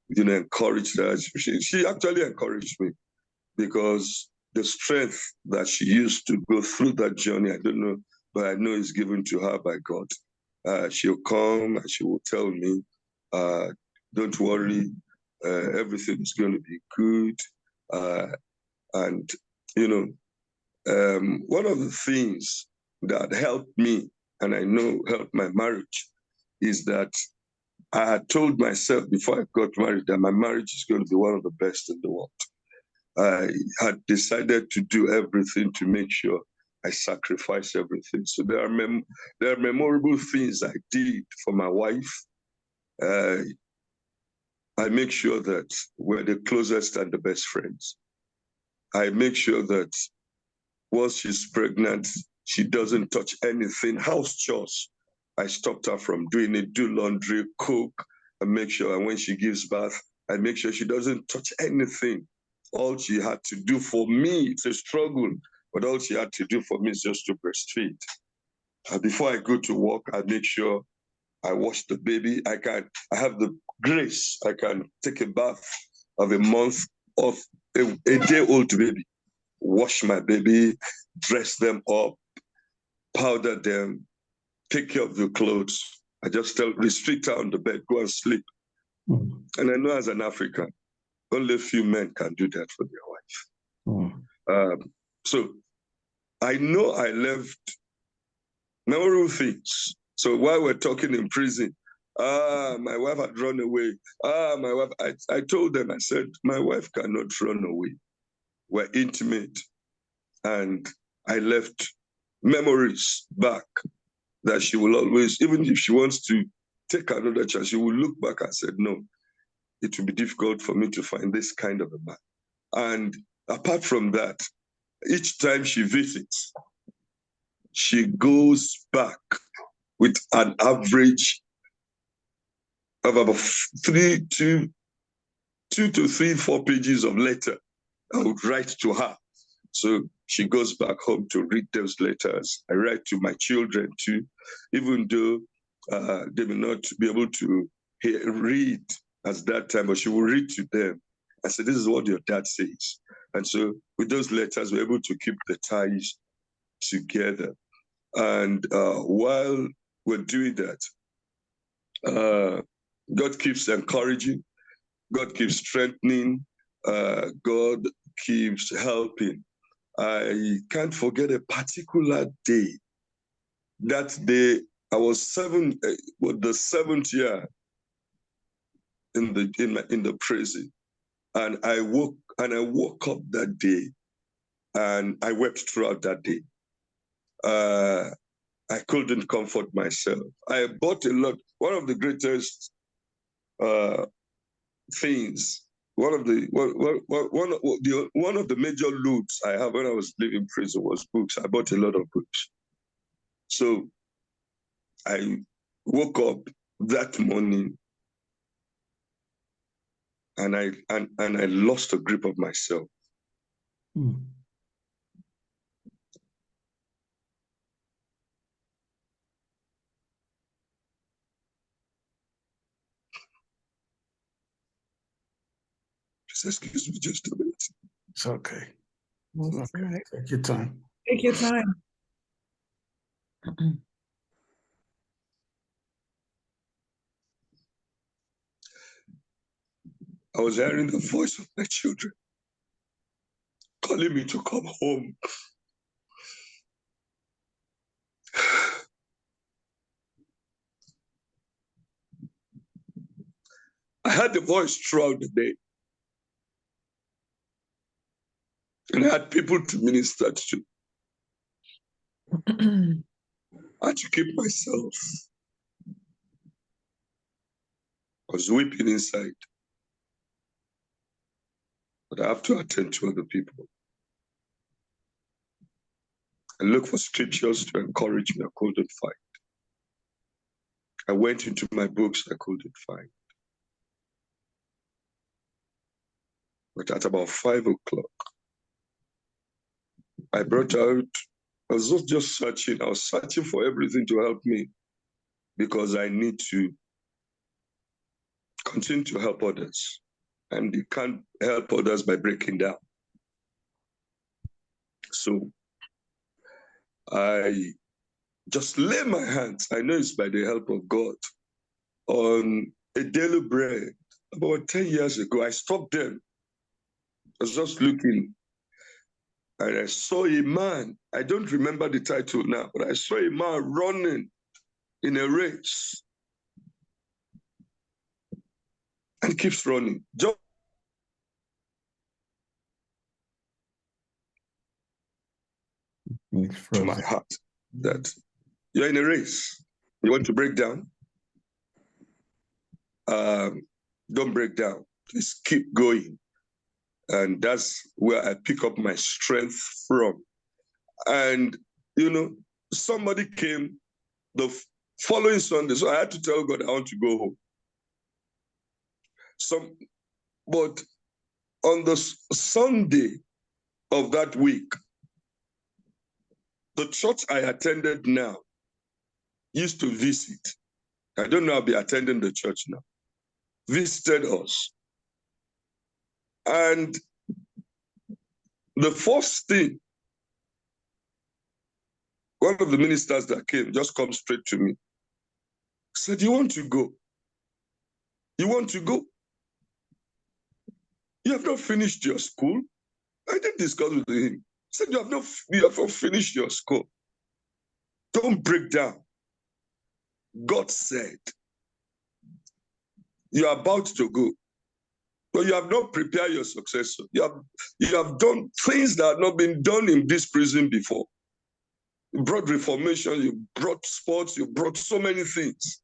S5: encourage her. She actually encouraged me because the strength that she used to go through that journey, I don't know, but I know it's given to her by God. She'll come and she will tell me, don't worry, everything is going to be good. And one of the things that helped me, and I know helped my marriage, is that I had told myself before I got married that my marriage is going to be one of the best in the world. I had decided to do everything to make sure I sacrifice everything. So there are memorable things I did for my wife. I make sure that we're the closest and the best friends. I make sure that once she's pregnant, she doesn't touch anything. House chores, I stopped her from doing it, do laundry, cook, and make sure, and when she gives birth, I make sure she doesn't touch anything. All she had to do for me, it's a struggle, but all she had to do for me is just to breastfeed. Before I go to work, I make sure I wash the baby. I have the grace. I can take a bath of a month of a day-old baby, wash my baby, dress them up, powder them, take care of the clothes. I just restrict her on the bed, go and sleep. Mm. And I know as an African, only a few men can do that for their wife. Mm. So I know I left memorable things. So while we're talking in prison, My wife had run away. My wife, I told them, I said, my wife cannot run away. We're intimate. And I left memories back that she will always, even if she wants to take another chance, she will look back and said, no, it will be difficult for me to find this kind of a man. And apart from that, each time she visits, she goes back with an average of about 2 to 3, 4 pages of letter I would write to her. So she goes back home to read those letters. I write to my children too, even though they may not be able to read at that time, but she will read to them. I said, this is what your dad says. And so with those letters, we're able to keep the ties together. And while we're doing that, God keeps encouraging, God keeps strengthening, God keeps helping. I can't forget a particular day. That day, I was the 7th year in the prison, and I woke up that day, and I wept throughout that day. I couldn't comfort myself. I bought a lot. One of the greatest things. One of the major loots I have when I was living in prison was books. I bought a lot of books. So I woke up that morning and I lost a grip of myself. Just excuse me just a minute.
S2: It's okay.
S3: That's all right.
S2: Take your time.
S3: Take your time.
S5: I was hearing the voice of my children calling me to come home. I had the voice throughout the day. And I had people to minister to. I had to keep myself. I was weeping inside. But I have to attend to other people. I look for scriptures to encourage me. I couldn't find. I went into my books. I couldn't find. But at about 5 o'clock, I brought out, I was not just searching. I was searching for everything to help me because I need to continue to help others. And you can't help others by breaking down. So I just lay my hands, I know it's by the help of God, on a daily bread. About 10 years ago, I stopped them. I was just looking, and I saw a man. I don't remember the title now, but I saw a man running in a race. And keeps running. Just to my heart that you're in a race. You want to break down? Don't break down. Just keep going. And that's where I pick up my strength from. And, somebody came the following Sunday. So I had to tell God I want to go home. But on the Sunday of that week, the church I attended now used to visit. I don't know, I'll be attending the church now. Visited us. And the first thing, one of the ministers that came just come straight to me. Said, you want to go? You want to go? You have not finished your school? I didn't discuss with him. He said, you have not finished your school. Don't break down. God said, You are about to go. But you have not prepared your successor. You have done things that have not been done in this prison before. You brought reformation, you brought sports, you brought so many things.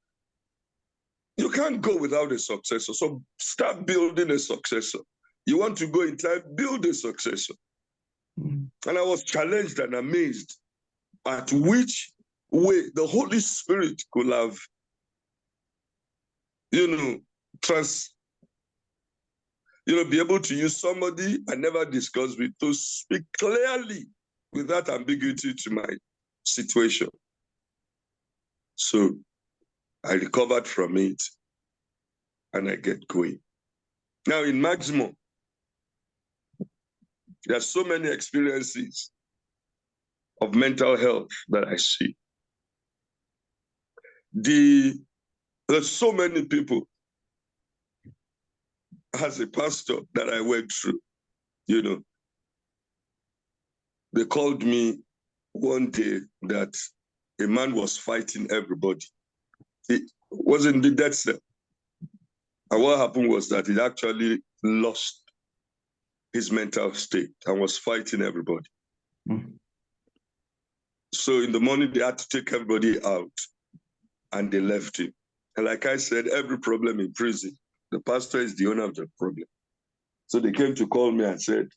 S5: You can't go without a successor. So start building a successor. You want to go in time, build a successor. And I was challenged and amazed at which way the Holy Spirit could have, be able to use somebody I never discussed with to speak clearly without ambiguity to my situation. So I recovered from it and I get going. Now in Maximum, there are so many experiences of mental health that I see. There's so many people as a pastor that I went through, They called me one day that a man was fighting everybody. He was in the death cell. And what happened was that he actually lost his mental state and was fighting everybody. So in the morning, they had to take everybody out and they left him. And like I said, every problem in prison, the pastor is the owner of the problem. So they came to call me and said,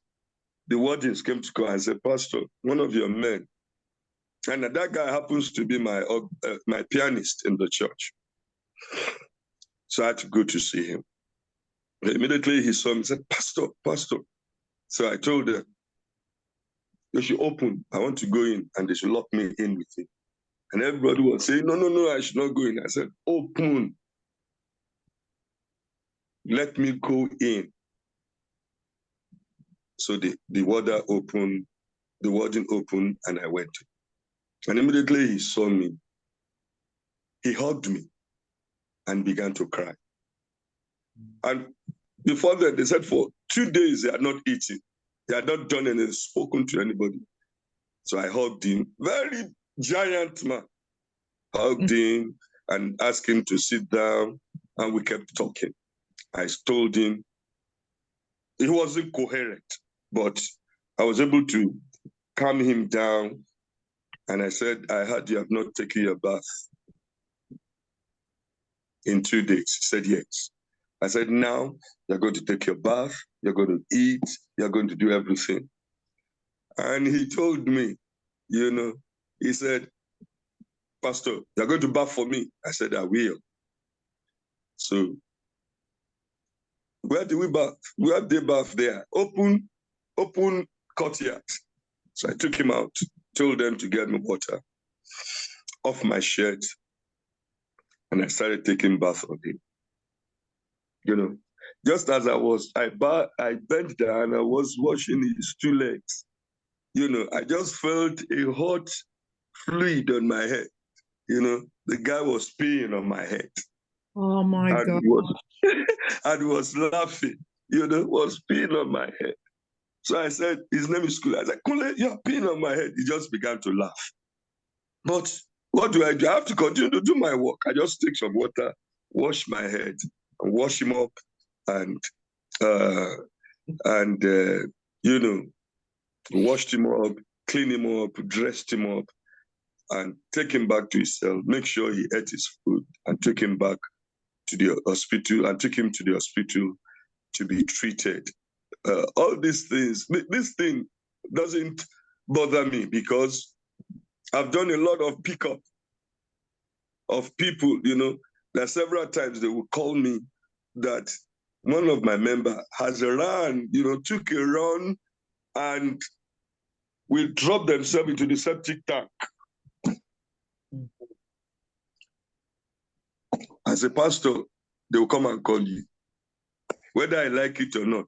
S5: the wardens came to call and said, Pastor, one of your men, and that guy happens to be my pianist in the church. So I had to go to see him. Immediately he saw me and said, Pastor. So I told them, they should open. I want to go in and they should lock me in with him. And everybody was saying, no, I should not go in. I said, open. Let me go in. So the warden opened, and I went. And immediately he saw me. He hugged me and began to cry. And before that, they said for 2 days they had not eaten. They had not done anything, spoken to anybody. So I hugged him, very giant man. Hugged him and asked him to sit down, and we kept talking. I told him, he wasn't coherent, but I was able to calm him down. And I said, I heard you have not taken your bath in 2 days. He said, yes. I said, now you're going to take your bath, you're going to eat, you're going to do everything. And he told me, he said, Pastor, you're going to bath for me. I said, I will. So where do we bath? We have the bath there, open courtyard. So I took him out, told them to get me water off my shirt, and I started taking bath on him. Just as I bent down and I was washing his 2 legs. I just felt a hot fluid on my head. The guy was peeing on my head.
S3: Oh my God.
S5: And was laughing, was peeing on my head. So I said, his name is Kule. I said, Kule, you're peeing on my head. He just began to laugh. But what do? I have to continue to do my work. I just take some water, wash my head, and wash him up, and washed him up, clean him up, dressed him up, and take him back to his cell, make sure he ate his food, and take him back to the hospital, and took him to the hospital to be treated. All these things, this thing doesn't bother me because I've done a lot of pickup of people, There are several times they will call me that one of my members has run, took a run and will drop themselves into the septic tank. As a pastor, they will come and call you. Whether I like it or not,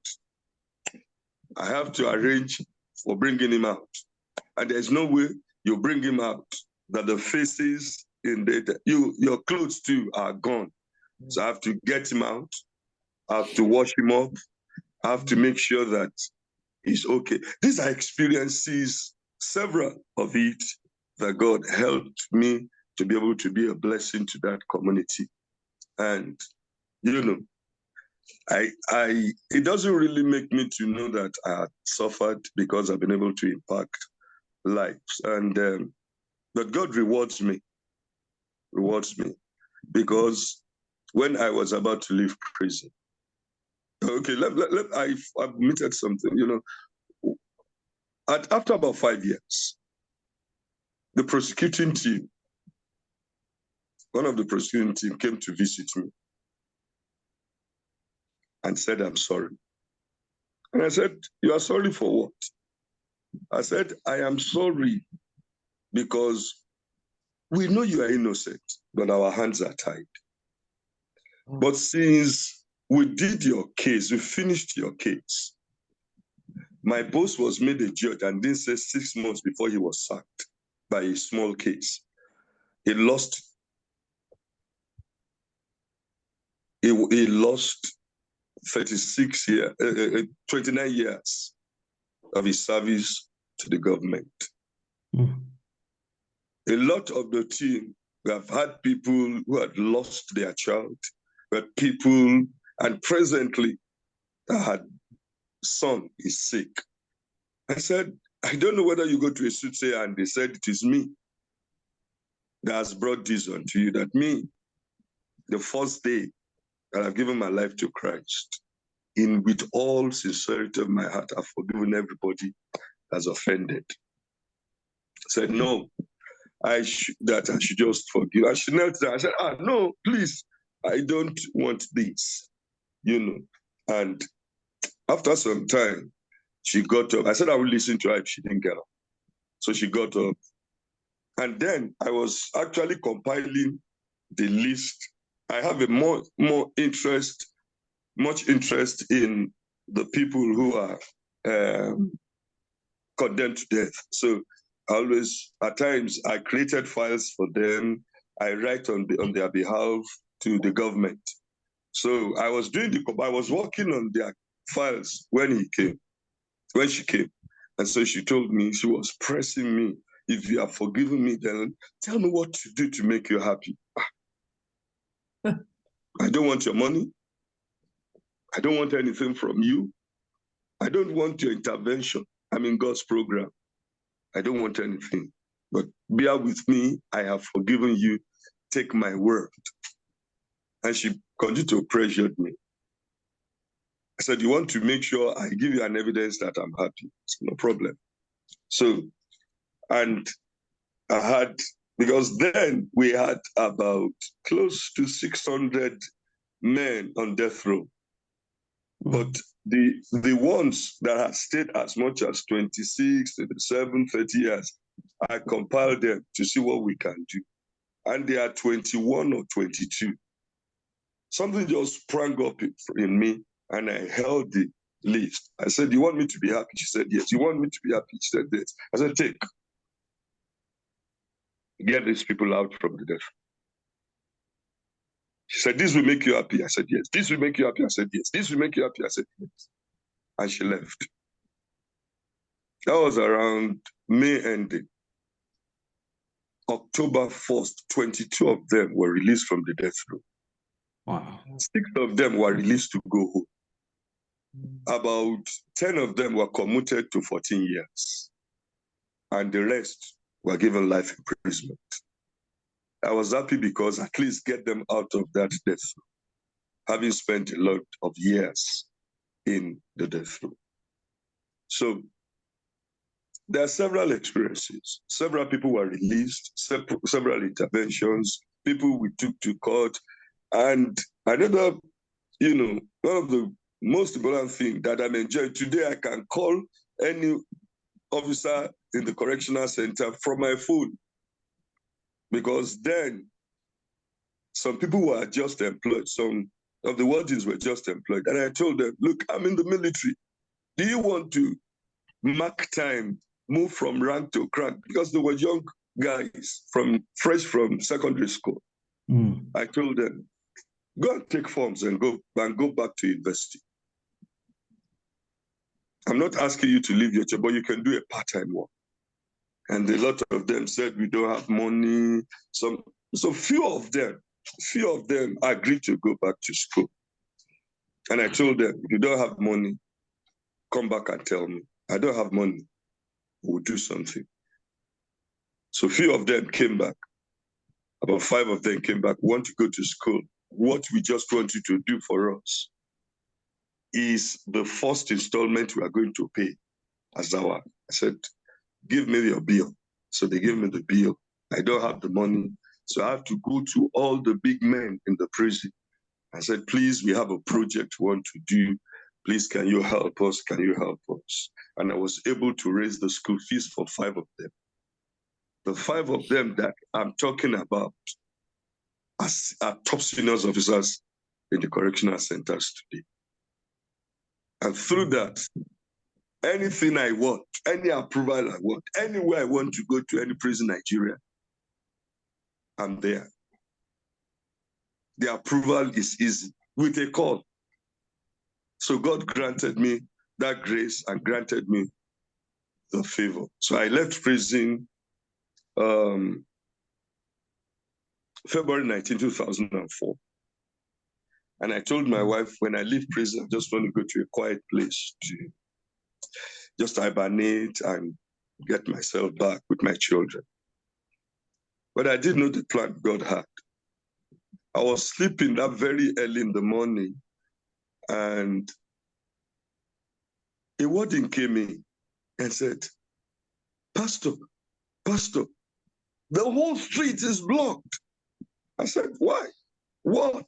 S5: I have to arrange for bringing him out. And there's no way you bring him out that the faces in your clothes too are gone. So I have to get him out. I have to wash him up. I have to make sure that he's okay. These are experiences, several of it, that God helped me to be able to be a blessing to that community. And You know, it doesn't really make me to know that I had suffered because I've been able to impact lives. And but God rewards me because when I was about to leave prison, okay, I've admitted something, you know, after about 5 years, the prosecuting team, one of the prosecuting team came to visit me and said, I'm sorry. And I said, you are sorry for what? I said, I am sorry because we know you are innocent, but our hands are tied. But since we did your case, we finished your case, my boss was made a judge and didn't say 6 months before he was sacked by a small case. He lost 29 years of his service to the government. A lot of the team, we have had people who had lost their child, but people, and presently, that son is sick. I said, I don't know whether you go to a soothsayer and they said it is me that has brought this onto you, that me, the first day that I've given my life to Christ, with all sincerity of my heart, I've forgiven everybody that's offended. I said, no, I should just forgive. And she knelt down. I said, no, please, I don't want this, you know. And after some time, she got up. I said I would listen to her if she didn't get up. So she got up. And then I was actually compiling the list. I have a much interest in the people who are condemned to death. So always, at times, I created files for them. I write on their behalf to the government. So I was working on their files when she came. And so she told me, she was pressing me, if you have forgiven me, then tell me what to do to make you happy. I don't want your money. I don't want anything from you. I don't want your intervention. I'm in God's program. I don't want anything. But bear with me. I have forgiven you. Take my word. And she continued to pressure me. I said, you want to make sure I give you an evidence that I'm happy? It's no problem. So, and I had, because then we had about close to 600 men on death row. But the ones that had stayed as much as 26, 37, 30 years, I compiled them to see what we can do. And they are 21 or 22. Something just sprang up in me, and I held the list. I said, you want me to be happy? She said, yes. You want me to be happy? She said, yes. I said, take. Get these people out from the death. She said, this will make you happy. I said, yes. This will make you happy. I said, yes. This will make you happy. I said, yes. And she left. That was around May ending. October 1st, 22 of them were released from the death row.
S2: Wow.
S5: 6 of them were released to go home. About 10 of them were commuted to 14 years. And the rest were given life imprisonment. I was happy because at least get them out of that death row, having spent a lot of years in the death row. So there are several experiences. Several people were released, several interventions, people we took to court. And another, one of the most important things that I'm enjoying today, I can call any officer in the correctional center from my phone. Because then some people were just employed, some of the wardens were just employed. And I told them, look, I'm in the military. Do you want to mark time, move from rank to crank? Because they were young guys fresh from secondary school. I told them, go and take forms and go back to university. I'm not asking you to leave your job, but you can do a part-time work. And a lot of them said, we don't have money. So few of them few of them agreed to go back to school. And I told them, if you don't have money, come back and tell me. I don't have money. We'll do something. So few of them came back. About 5 of them came back, want to go to school. What we just want you to do for us is the first installment we are going to pay as our. I said, give me your bill. So they gave me the bill. I don't have the money. So I have to go to all the big men in the prison. I said, please, we have a project we want to do. Please, can you help us? Can you help us? And I was able to raise the school fees for 5 of them. The 5 of them that I'm talking about are top seniors officers in the correctional centers today. And through that, anything I want, any approval I want, anywhere I want to go to any prison in Nigeria, I'm there. The approval is easy with a call. So God granted me that grace and granted me the favor. So I left prison February 19, 2004. And I told my wife, when I leave prison, I just want to go to a quiet place to just hibernate and get myself back with my children. But I didn't know the plan God had. I was sleeping that very early in the morning, and a warden came in and said, Pastor, the whole street is blocked. I said, why? What?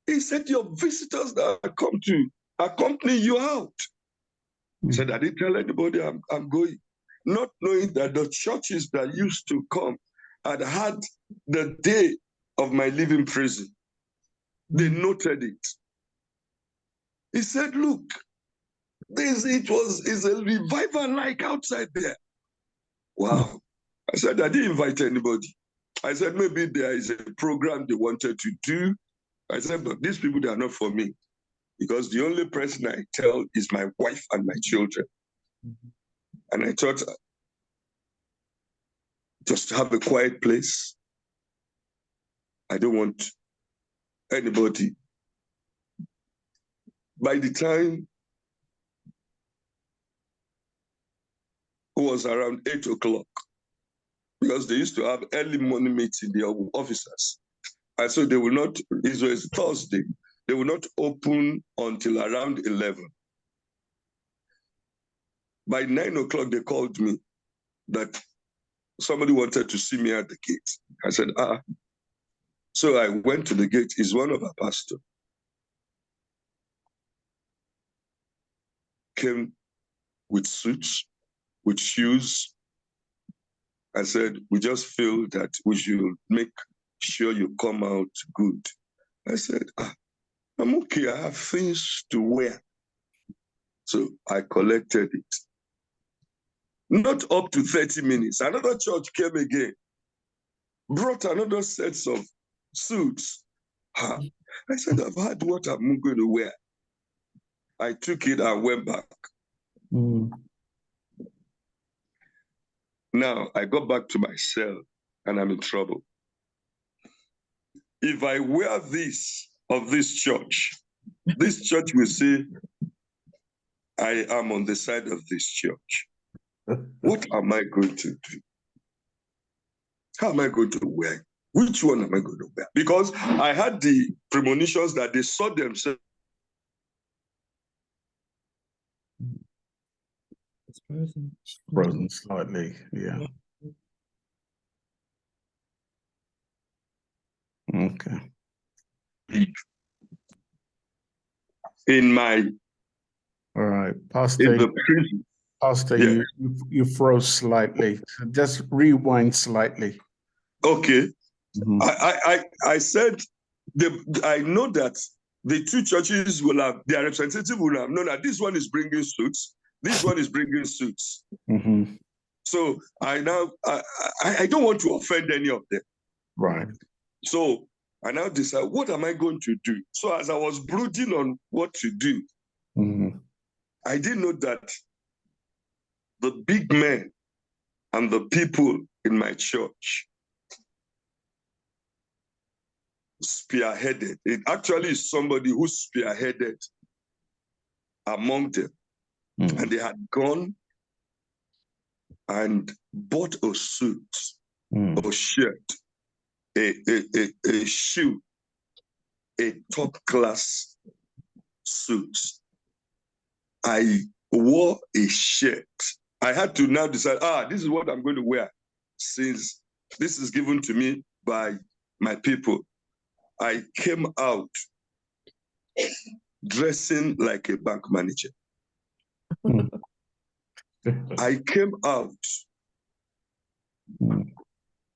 S5: He said, your visitors that come to accompany you out. He said, I didn't tell anybody I'm going. Not knowing that the churches that used to come had had the day of my leaving prison. They noted it. He said, look, it's a revival like outside there. Wow. I said, I didn't invite anybody. I said, maybe there is a program they wanted to do. I said, but these people, they are not for me. Because the only person I tell is my wife and my children. And I thought, just have a quiet place. I don't want anybody. By the time it was around 8 o'clock, because they used to have early morning meeting, their officers. And so they will not, it was Thursday, they will not open until around 11. By 9 o'clock, they called me that somebody wanted to see me at the gate. I said, So I went to the gate. It's one of our pastors. Came with suits, with shoes. I said, we just feel that we should make sure you come out good. I said, I'm okay. I have things to wear. So I collected it. Not up to 30 minutes. Another church came again, brought another set of suits. I said, I've had what I'm going to wear. I took it and went back. Now I got back to my cell and I'm in trouble. If I wear this of this church will say, I am on the side of this church. What am I going to do? How am I going to wear? Which one am I going to wear? Because I had the premonitions that they saw themselves.
S2: It's frozen slightly, yeah. Okay.
S5: In my
S2: all right, Pastor.
S5: In the prison.
S2: Pastor, yeah. you froze slightly. So just rewind slightly.
S5: Okay. I said I know that the two churches will have, their representative will have known that this one is bringing suits, this one is bringing suits. So I don't want to offend any of them.
S2: Right.
S5: So I now decide, what am I going to do? So as I was brooding on what to do, I didn't know that the big men and the people in my church spearheaded. It actually is somebody who spearheaded among them. And they had gone and bought a suit, a shirt, a shoe, a top-class suit. I wore a shirt. I had to now decide, this is what I'm going to wear, since this is given to me by my people. I came out dressing like a bank manager. I came out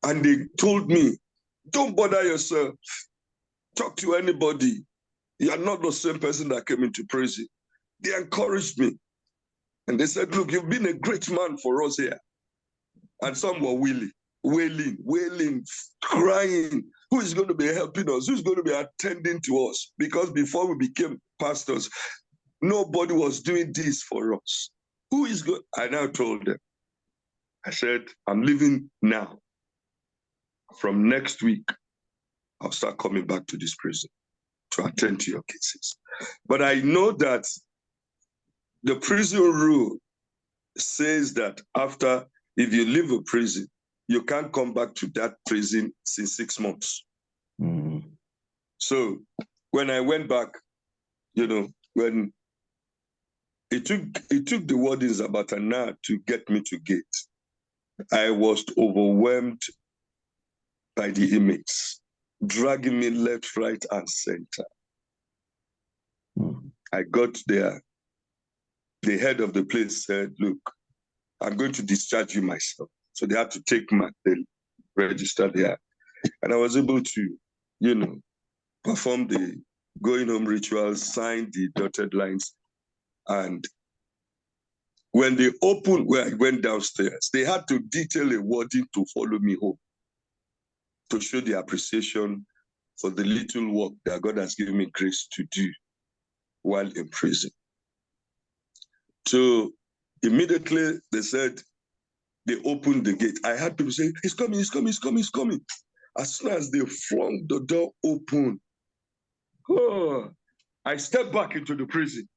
S5: and they told me, don't bother yourself. Talk to anybody. You are not the same person that came into prison. They encouraged me. And they said, look, you've been a great man for us here. And some were wailing, crying. Who is going to be helping us? Who's going to be attending to us? Because before we became pastors, nobody was doing this for us. Who is going? I now told them, I said, I'm leaving now. From next week, I'll start coming back to this prison to attend to your cases. But I know that the prison rule says that if you leave a prison, you can't come back to that prison since 6 months. So when I went back, when it took the wardens about an hour to get me to gate, I was overwhelmed by the inmates, dragging me left, right, and center. I got there. The head of the place said, look, I'm going to discharge you myself. So they had to take the register there. And I was able to, perform the going home rituals, sign the dotted lines. And when they opened, where I went downstairs, they had to detail a warden to follow me home to show the appreciation for the little work that God has given me grace to do while in prison. So immediately they said, they opened the gate. I had people say, he's coming, he's coming, he's coming, he's coming. As soon as they flung the door open, I stepped back into the prison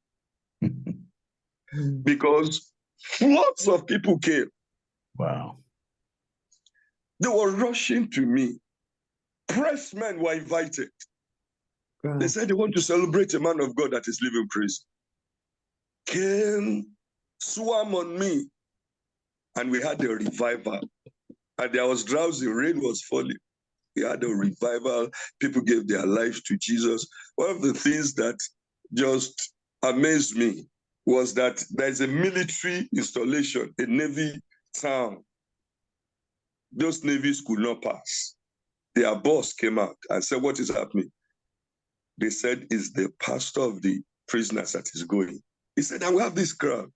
S5: because floods of people came.
S2: Wow.
S5: They were rushing to me. Pressmen were invited. They said they want to celebrate a man of God that is leaving prison. Came, swam on me, and we had a revival. And I was drowsy, rain was falling. We had a revival. People gave their lives to Jesus. One of the things that just amazed me was that there's a military installation, a Navy town. Those navies could not pass. Their boss came out and said, what is happening? They said, it's the pastor of the prisoners that is going. He said, I will have this crowd.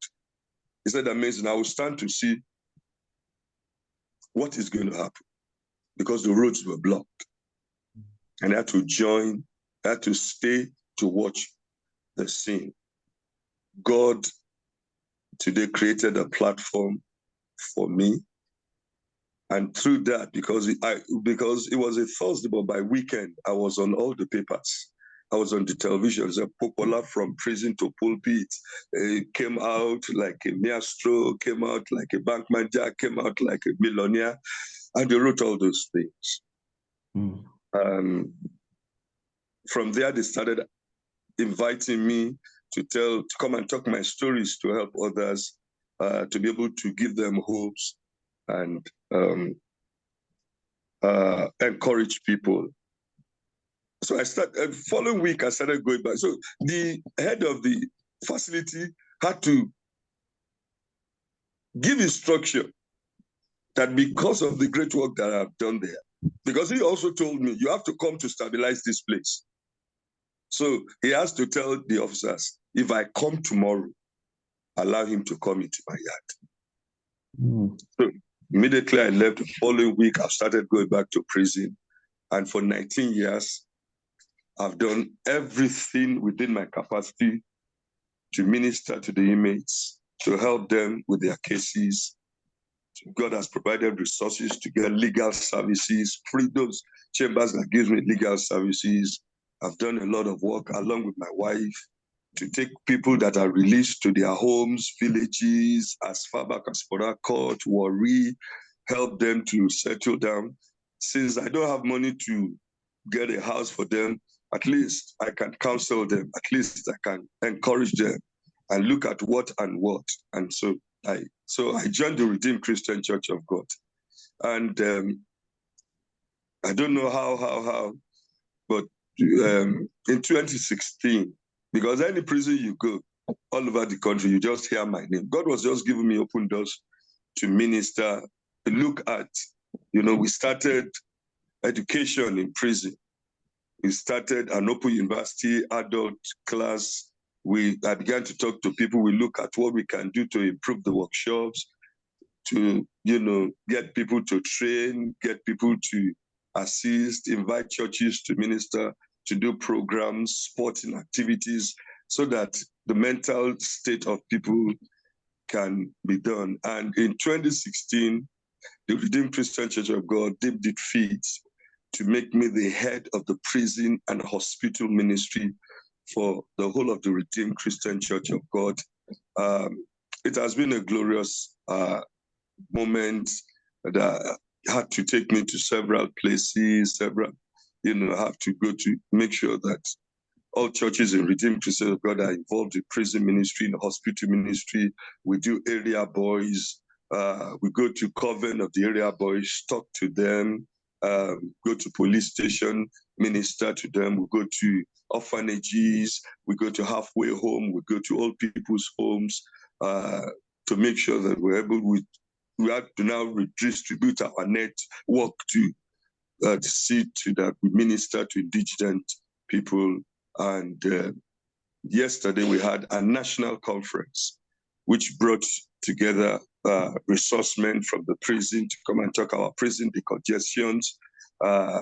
S5: He said, amazing, I will stand to see what is going to happen, because the roads were blocked. And I had to join, I had to stay to watch the scene. God today created a platform for me. And through that, because it was a Thursday, but by weekend, I was on all the papers. I was on the television. So Popoola from prison to pulpit came out like a maestro, came out like a bank manager, came out like a millionaire. And they wrote all those things. From there, they started inviting me to come and talk my stories to help others, to be able to give them hopes and encourage people. So following week, I started going back. So the head of the facility had to give instruction that because of the great work that I've done there, because he also told me, you have to come to stabilize this place. So he has to tell the officers, if I come tomorrow, allow him to come into my yard. So immediately I left. The following week, I started going back to prison. And for 19 years, I've done everything within my capacity to minister to the inmates, to help them with their cases. God has provided resources to get legal services, freedoms. chambers that gives me legal services. I've done a lot of work along with my wife to take people that are released to their homes, villages, as far back as Port Harcourt, Warri, help them to settle down. Since I don't have money to get a house for them, at least I can counsel them, at least I can encourage them and look at what and what. And so I joined the Redeemed Christian Church of God. And I don't know how, but in 2016, because any prison you go all over the country, you just hear my name. God was just giving me open doors to minister, to look at, we started education in prison. We started an open university adult class. I began to talk to people. We look at what we can do to improve the workshops, to, get people to train, get people to assist, invite churches to minister, to do programs, sporting activities, so that the mental state of people can be done. And in 2016, the Redeemed Christian Church of God deemed it fit to make me the head of the prison and hospital ministry for the whole of the Redeemed Christian Church of God. It has been a glorious moment that had to take me to several places, have to go to make sure that all churches in Redeemed Christian of God are involved in prison ministry, in hospital ministry. We do area boys. We go to coven of the area boys, talk to them, go to police station, minister to them. We go to orphanages. We go to halfway home. We go to old people's homes to make sure that we have to now redistribute our network to see to that we minister to indigent people. And yesterday we had a national conference which brought together resourcemen from the prison to come and talk about prison decongestions.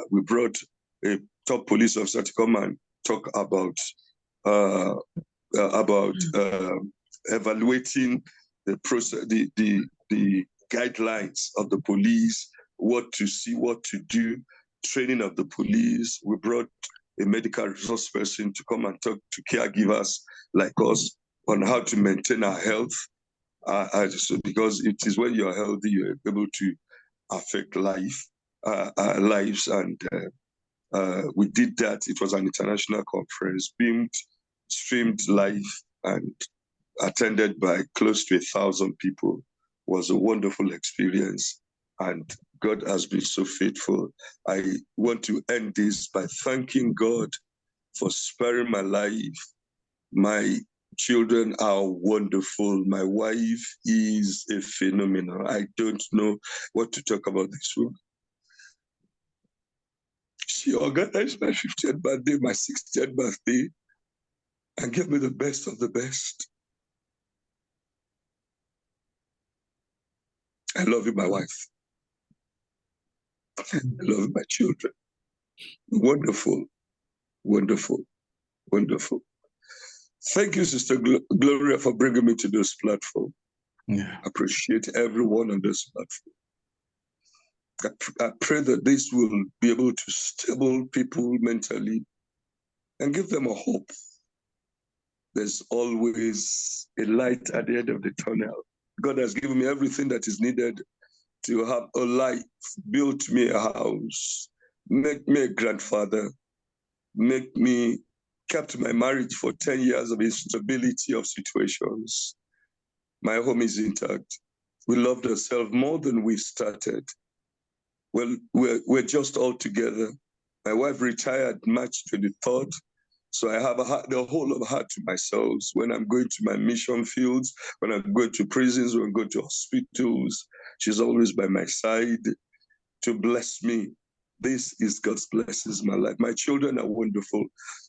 S5: We brought a top police officer to come and talk about evaluating the process, the guidelines of the police, what to see, what to do, training of the police. We brought a medical resource person to come and talk to caregivers like us on how to maintain our health. Because it is when you're healthy, you're able to affect lives. And we did that. It was an international conference, streamed live and attended by close to 1,000 people. It was a wonderful experience. And God has been so faithful. I want to end this by thanking God for sparing my life. My children are wonderful. My wife is a phenomenon. I don't know what to talk about this week. She organized my 50th birthday, my 60th birthday, and gave me the best of the best. I love you, my wife. I love my children. Wonderful, wonderful, wonderful. Thank you, Sister Gloria, for bringing me to this platform.
S2: Yeah.
S5: I appreciate everyone on this platform. I pray that this will be able to stable people mentally and give them a hope. There's always a light at the end of the tunnel. God has given me everything that is needed to have a life, built me a house, make me a grandfather, kept my marriage for 10 years of instability of situations. My home is intact. We loved ourselves more than we started. Well, we're just all together. My wife retired March 23rd, so I have the whole of her to myself. When I'm going to my mission fields, when I'm going to prisons, when I'm going to hospitals, she's always by my side to bless me. This is God's blessings in my life. My children are wonderful.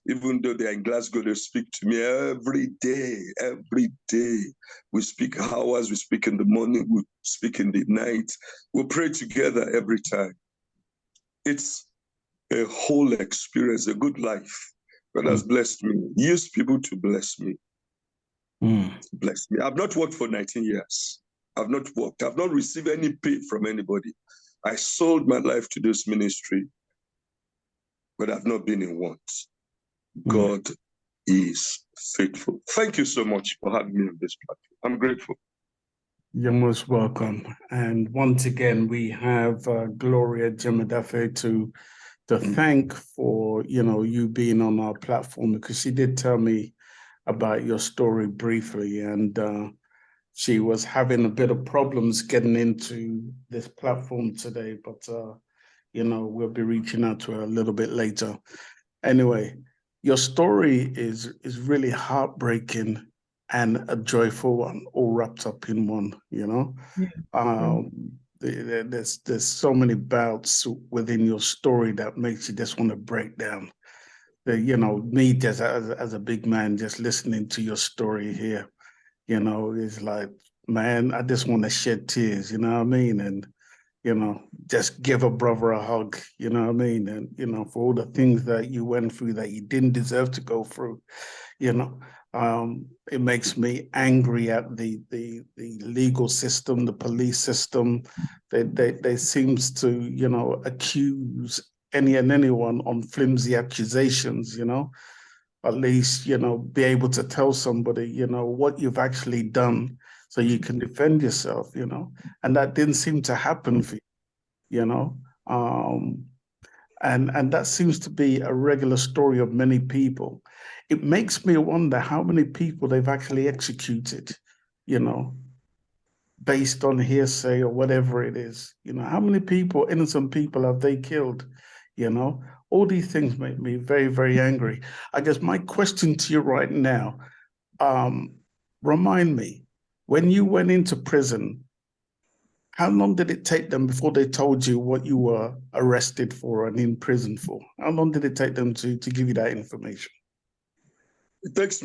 S5: Even though they're in Glasgow, they speak to me every day, every day. We speak hours, we speak in the morning, we speak in the night. We pray together every time. It's a whole experience, a good life. God has blessed me. Use people to bless me. Bless me. I've not worked for 19 years. I've not received any pay from anybody. I sold my life to this ministry. but I've not been in want. God is faithful. Thank you so much for having me on this platform. I'm grateful.
S2: You're most welcome. And once again, we have Gloria Jemadafe to thank for, you being on our platform, because she did tell me about your story briefly, and she was having a bit of problems getting into this platform today, but we'll be reaching out to her a little bit later. Anyway, your story is really heartbreaking and a joyful one, all wrapped up in one. There's so many bouts within your story that makes you just want to break down. Me just as a big man, just listening to your story here, is like, man, I just want to shed tears, you know what I mean? And, just give a brother a hug, you know what I mean? And, for all the things that you went through that you didn't deserve to go through, it makes me angry at the legal system, the police system. They seems to, accuse any and anyone on flimsy accusations, at least, be able to tell somebody, what you've actually done so you can defend yourself, and that didn't seem to happen for you, and that seems to be a regular story of many people. It makes me wonder how many people they've actually executed, based on hearsay or whatever it is. How many people, innocent people, have they killed? All these things make me very, very angry. I guess my question to you right now, remind me, when you went into prison, how long did it take them before they told you what you were arrested for and in prison for? How long did it take them to give you that information?
S5: It takes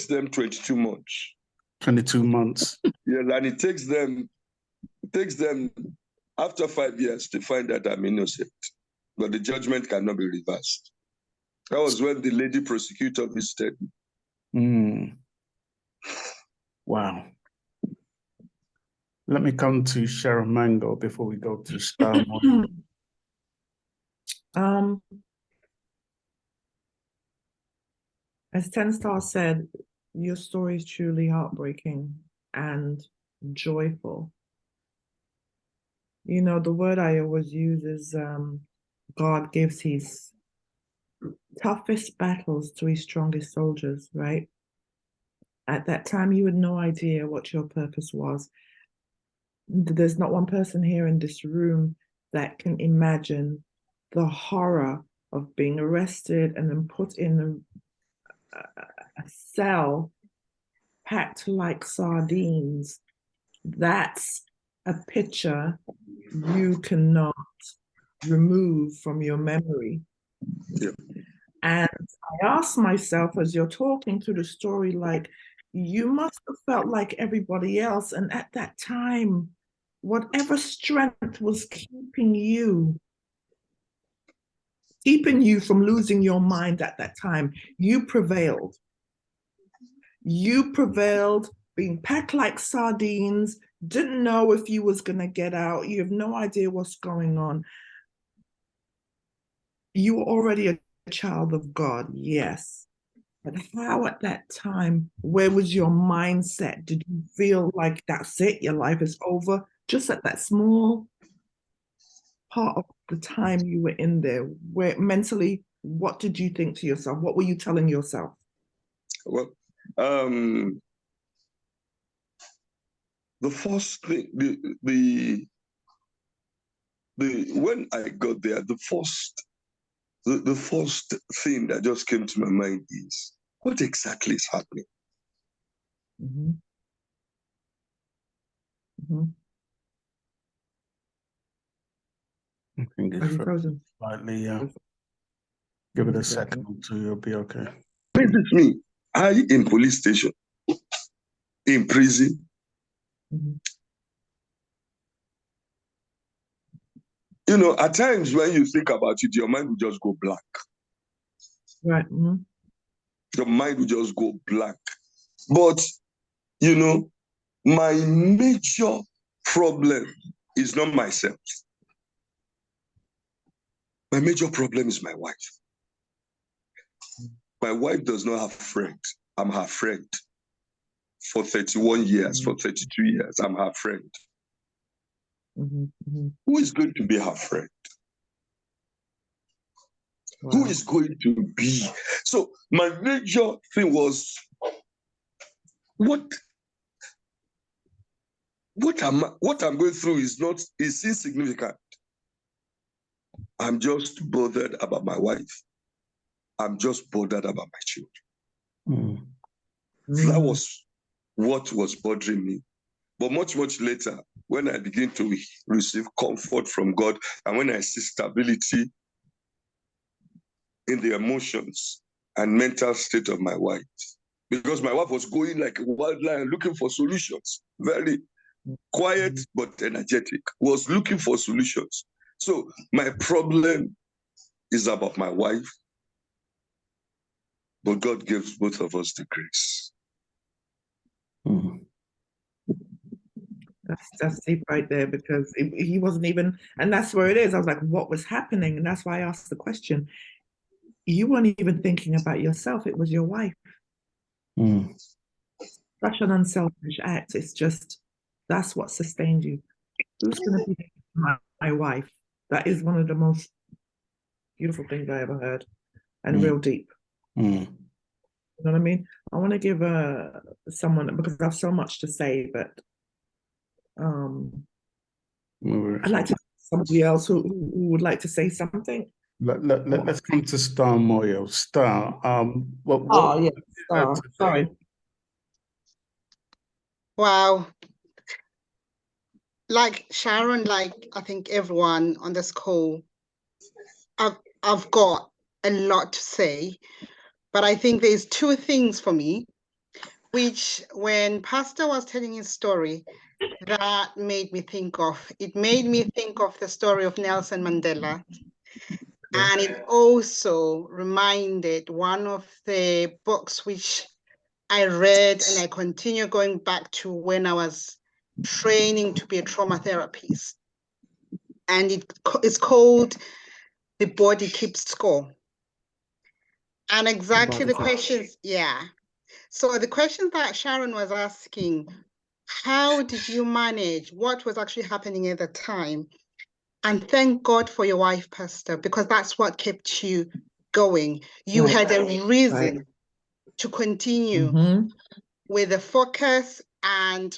S5: them 22 months.
S2: 22 months.
S5: Yes, and it takes them after 5 years to find that I'm innocent. But the judgment cannot be reversed. That was when the lady prosecutor visited me.
S2: Wow. Let me come to Sharon Mango before we go to Star.
S3: As 10 Star said, your story is truly heartbreaking and joyful. The word I always use is God gives his toughest battles to his strongest soldiers, right? At that time, you had no idea what your purpose was. There's not one person here in this room that can imagine the horror of being arrested and then put in a cell packed like sardines. That's a picture you cannot remove from your memory.
S5: Yeah.
S3: And I asked myself as you're talking through the story, like, you must have felt like everybody else. And at that time, whatever strength was keeping you from losing your mind at that time, you prevailed. You prevailed, being packed like sardines, didn't know if you was going to get out. You have no idea what's going on. You were already a child of God, yes. But how at that time, where was your mindset? Did you feel like that's it, your life is over? Just at that small part of the time you were in there, where mentally, what did you think to yourself? What were you telling yourself?
S5: Well, the first thing, when I got there, the first thing that just came to my mind is, what exactly is happening?
S3: Mm-hmm. Mm-hmm.
S2: I think it's frozen slightly. Give it a second or two, you'll be okay.
S5: This is me. I in police station, in prison.
S3: Mm-hmm.
S5: At times when you think about it, your mind will just go blank.
S3: Right. Mm-hmm.
S5: Your mind will just go blank. But, my major problem is not myself. My major problem is my wife. My wife does not have a friend. I'm her friend. For 31 years, for 32 years, I'm her friend. Who is going to be her friend?
S3: Wow.
S5: Who is going to be? So my major thing was, what I'm going through is insignificant. I'm just bothered about my wife. I'm just bothered about my children. That was what was bothering me. But much, much later, when I begin to receive comfort from God, and when I see stability in the emotions and mental state of my wife, because my wife was going like a wild lion looking for solutions, very quiet but energetic, was looking for solutions. So my problem is about my wife, but God gives both of us the grace.
S3: That's deep right there, because he wasn't even, and that's where it is. I was like, what was happening? And that's why I asked the question. You weren't even thinking about yourself. It was your wife. Such an unselfish act. It's just, that's what sustained you. Who's going to be my wife? That is one of the most beautiful things I ever heard, and real deep. You know what I mean? I want to give someone, because I have so much to say, but I'd like to somebody else who would like to say something.
S2: Let's come to Star Moyo. Star,
S3: Star. Sorry.
S9: Wow. Like Sharon, like I think everyone on this call, I've got a lot to say, but I think there's two things for me, which when Pastor was telling his story, that made me think of. It made me think of the story of Nelson Mandela. And it also reminded one of the books which I read and I continue going back to when I was training to be a trauma therapist. And it's called The Body Keeps Score. And exactly the questions, So the questions that Sharon was asking, how did you manage? What was actually happening at the time? And thank God for your wife, Pastor, because that's what kept you going. You had a reason to continue with the focus and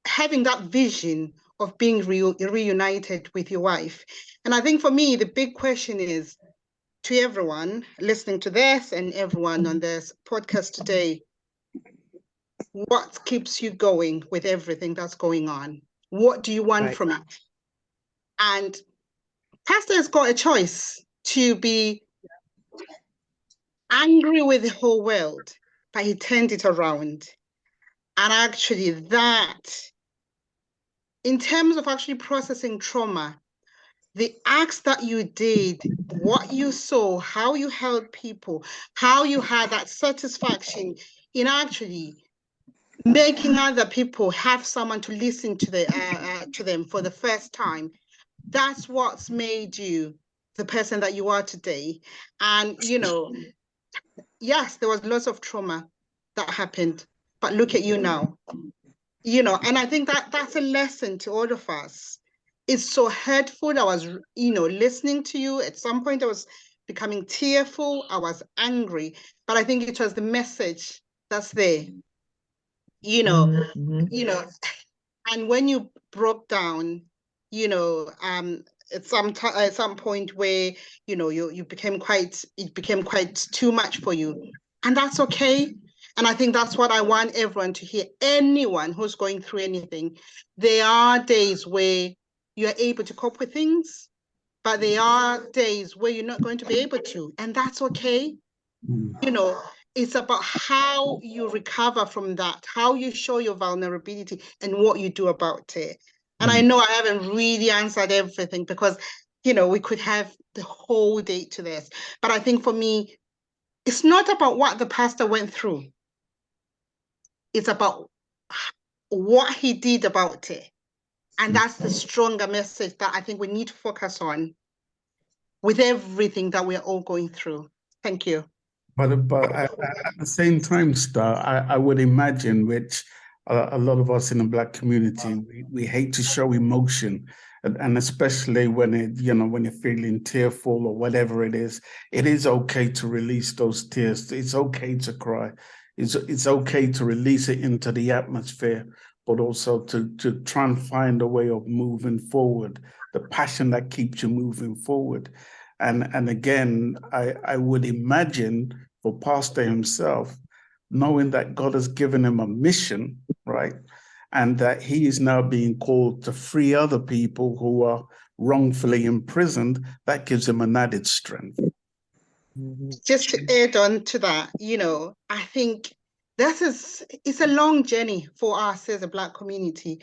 S9: having that vision of being reunited with your wife. And I think for me, the big question is, to everyone listening to this and everyone on this podcast today, what keeps you going with everything that's going on? What do you want from it? And Pastor has got a choice to be angry with the whole world, but he turned it around. And actually that, in terms of actually processing trauma, the acts that you did, what you saw, how you helped people, how you had that satisfaction in actually making other people have someone to listen to them for the first time, that's what's made you the person that you are today. And, you know, yes, there was lots of trauma that happened, but look at you now, you know, and I think that that's a lesson to all of us. It's so hurtful. I was, you know, listening to you. At some point, I was becoming tearful. I was angry, but I think it was the message that's there, you know, and when you broke down, you know, at some point where, you know, it became quite too much for you, and that's okay. And I think that's what I want everyone to hear. Anyone who's going through anything, there are days where you're able to cope with things, but there are days where you're not going to be able to, and that's okay. You know, it's about how you recover from that, how you show your vulnerability and what you do about it. And I know I haven't really answered everything because, you know, we could have the whole day to this. But I think for me, it's not about what the pastor went through. It's about what he did about it. And that's the stronger message that I think we need to focus on. with everything that we're all going through. Thank you.
S2: But at the same time, Star, I would imagine, which a lot of us in the Black community, we hate to show emotion, and especially when when you're feeling tearful or whatever it is okay to release those tears. It's okay to cry. It's okay to release it into the atmosphere, but also to try and find a way of moving forward, the passion that keeps you moving forward. And again, I would imagine for Pastor himself, knowing that God has given him a mission, right? And that he is now being called to free other people who are wrongfully imprisoned, that gives him an added strength.
S9: Just to add on to that, I think it's a long journey for us as a Black community.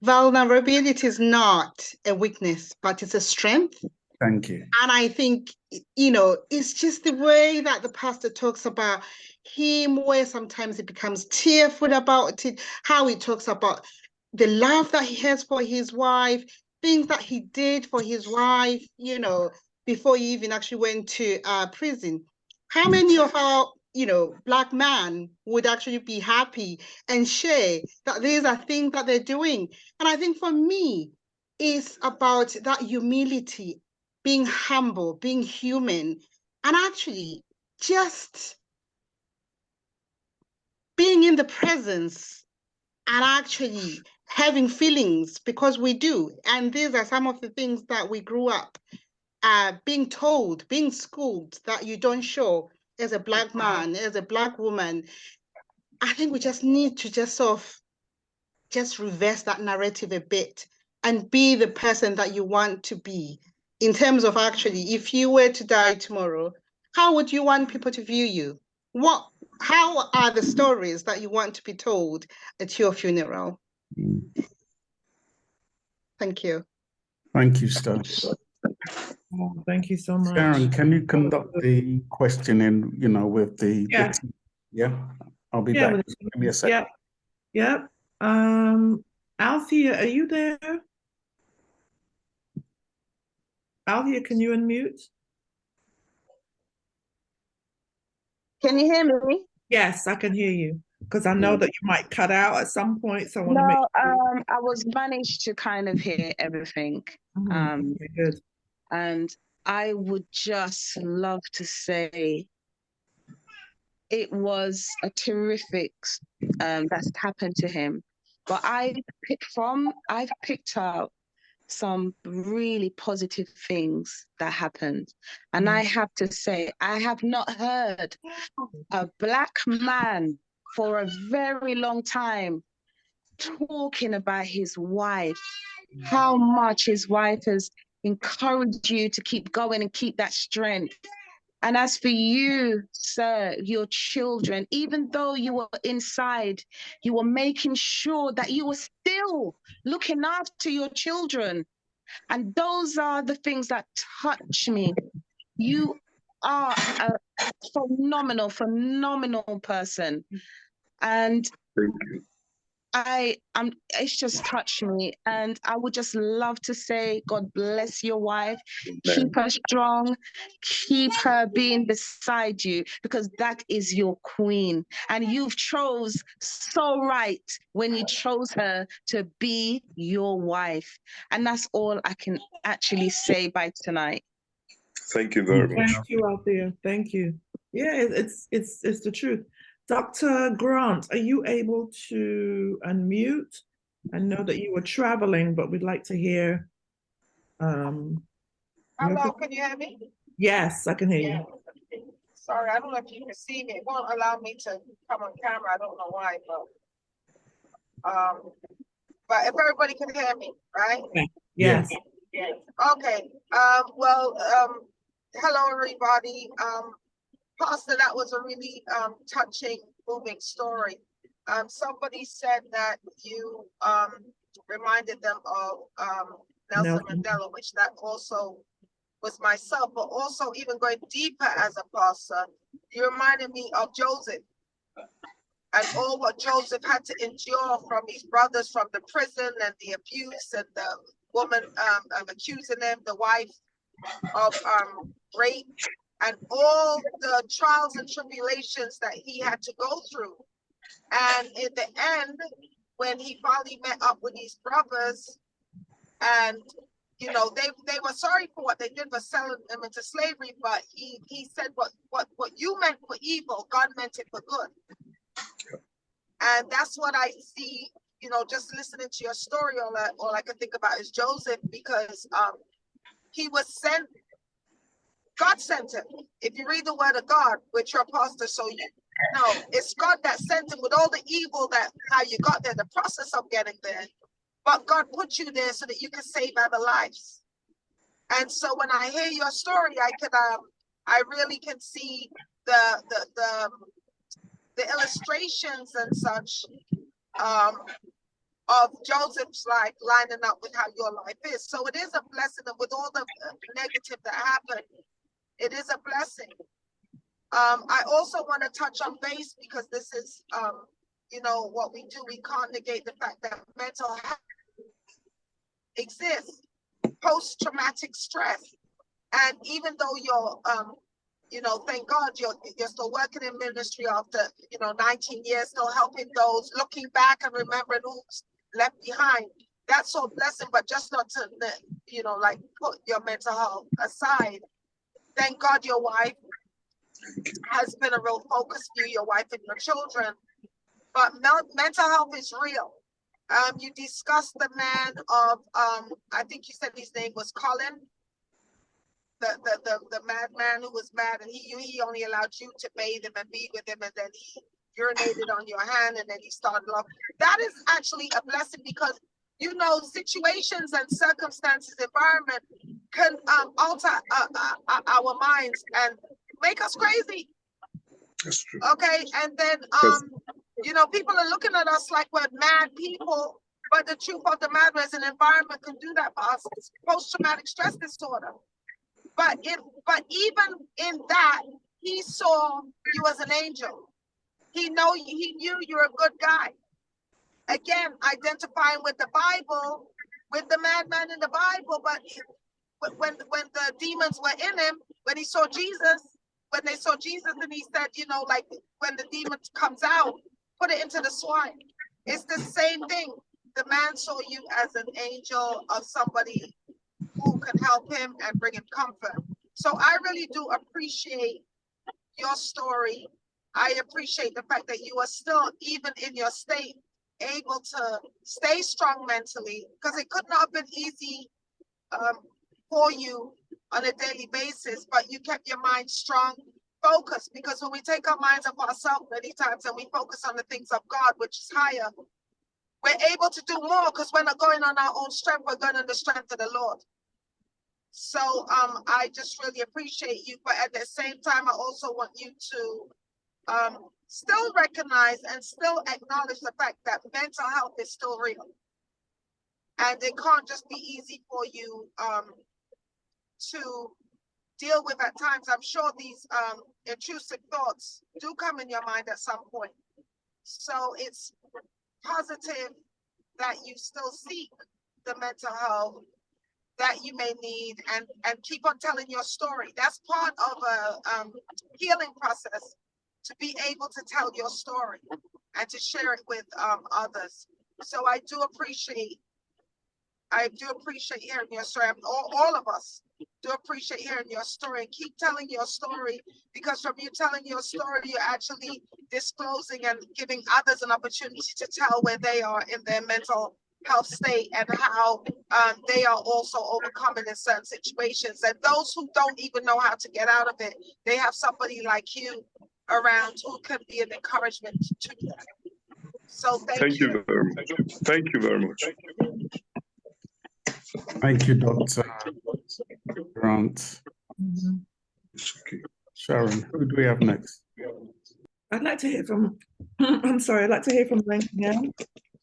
S9: Vulnerability is not a weakness, but it's a strength.
S2: Thank you.
S9: And I think, it's just the way that the pastor talks about him, where sometimes it becomes tearful about it, how he talks about the love that he has for his wife, things that he did for his wife, before he even actually went to prison. How many of our, Black men would actually be happy and share that these are things that they're doing? And I think for me, it's about that humility, being humble, being human, and actually just being in the presence and actually having feelings, because we do. And these are some of the things that we grew up being told, being schooled, that you don't show as a Black man, as a Black woman. I think we just need to just reverse that narrative a bit and be the person that you want to be. In terms of actually, if you were to die tomorrow, how would you want people to view you? How are the stories that you want to be told at your funeral? Thank you.
S2: Thank you, Star.
S3: Oh, thank you so much.
S2: Sharon, can you conduct the questioning, with the... Yeah, I'll be back. Give me a second.
S3: Yep. Althea, are you there? Althea, can you unmute?
S8: Can you hear me?
S3: Yes, I can hear you, because I know that you might cut out at some point, so I want to make sure.
S8: I was managed to kind of hear everything.
S3: Okay, good.
S8: And I would just love to say it was a terrific that's happened to him. But I've picked out some really positive things that happened. And I have to say, I have not heard a Black man for a very long time talking about his wife, how much his wife has encouraged you to keep going and keep that strength. And as for you, sir, your children, even though you were inside, you were making sure that you were still looking after your children. And those are the things that touch me. You are a phenomenal person. And
S5: thank you.
S8: It's just touched me, and I would just love to say, God bless your wife.
S5: Amen.
S8: Keep her strong, keep her being beside you, because that is your queen, and you've chose so right when you chose her to be your wife, and that's all I can actually say by tonight.
S5: Thank you very much.
S3: Thank you, Althea. Thank you. Yeah, it's the truth. Dr. Grant, are you able to unmute? I know that you were traveling, but we'd like to hear.
S10: Hello, can you hear me?
S3: Yes, I can hear you.
S10: Sorry, I don't know if you can see me. It won't allow me to come on camera. I don't know why, but if everybody can hear me, right?
S3: Yes.
S10: Yeah. Okay. Hello, everybody. Pastor, that was a really touching, moving story. Somebody said that you reminded them of Nelson Mandela, which that also was myself, but also even going deeper as a pastor, you reminded me of Joseph and all what Joseph had to endure from his brothers, from the prison and the abuse and the woman accusing him, the wife of rape and all the trials and tribulations that he had to go through. And in the end, when he finally met up with these brothers, and you know, they were sorry for what they did for selling them into slavery, but he said what you meant for evil, God meant it for good. And that's what I see, you know, just listening to your story. All I can think about is Joseph, because he was sent. God sent him. If you read the word of God, which your pastor, so you know, it's God that sent him with all the evil, that how you got there, the process of getting there. But God put you there so that you can save other lives. And so when I hear your story, I really can see the illustrations and such of Joseph's life lining up with how your life is. So it is a blessing, and with all the negative that happened, it is a blessing. I also want to touch on base, because this is, you know, what we do. We can't negate the fact that mental health exists, post-traumatic stress. And even though you're, you know, thank God you're still working in ministry after, you know, 19 years, still helping those, looking back and remembering who's left behind. That's so blessing, but just not to, you know, like put your mental health aside. Thank God your wife has been a real focus for you, your wife and your children. But mental health is real. You discussed the man of, I think you said his name was Colin, the madman who was mad, and he only allowed you to bathe him and be with him, and then he urinated on your hand, and then he started off. That is actually a blessing, because, you know, situations and circumstances, environment can alter our minds and make us crazy.
S5: That's true.
S10: Okay, and then you know, people are looking at us like we're mad people, but the truth of the matter is, an environment can do that for us. It's post-traumatic stress disorder. But even in that, he saw you as an angel. He knew you're a good guy. Again, identifying with the Bible, with the madman in the Bible, but when the demons were in him, when they saw Jesus, and he said, you know, like when the demon comes out, put it into the swine. It's the same thing. The man saw you as an angel, of somebody who can help him and bring him comfort. So I really do appreciate your story. I appreciate the fact that you are still, even in your state, able to stay strong mentally, because it could not have been easy for you on a daily basis, but you kept your mind strong, focused, because when we take our minds off ourselves many times and we focus on the things of God, which is higher, we're able to do more, because we're not going on our own strength, we're going on the strength of the Lord. So I just really appreciate you, but at the same time, I also want you to still recognize and still acknowledge the fact that mental health is still real. And it can't just be easy for you to deal with at times. I'm sure these intrusive thoughts do come in your mind at some point. So it's positive that you still seek the mental health that you may need, and keep on telling your story. That's part of a healing process, to be able to tell your story and to share it with others. So I do appreciate hearing your story. All of us do appreciate hearing your story, and keep telling your story, because from you telling your story, you're actually disclosing and giving others an opportunity to tell where they are in their mental health state, and how they are also overcoming in certain situations. And those who don't even know how to get out of it, they have somebody like you around who can be an encouragement to them. So thank you
S5: very much. Thank you very much.
S2: Thank you, Dr. Grant. Sharon, who do we have next?
S3: I'd like to hear from, I'd like to hear from Ranking Ann.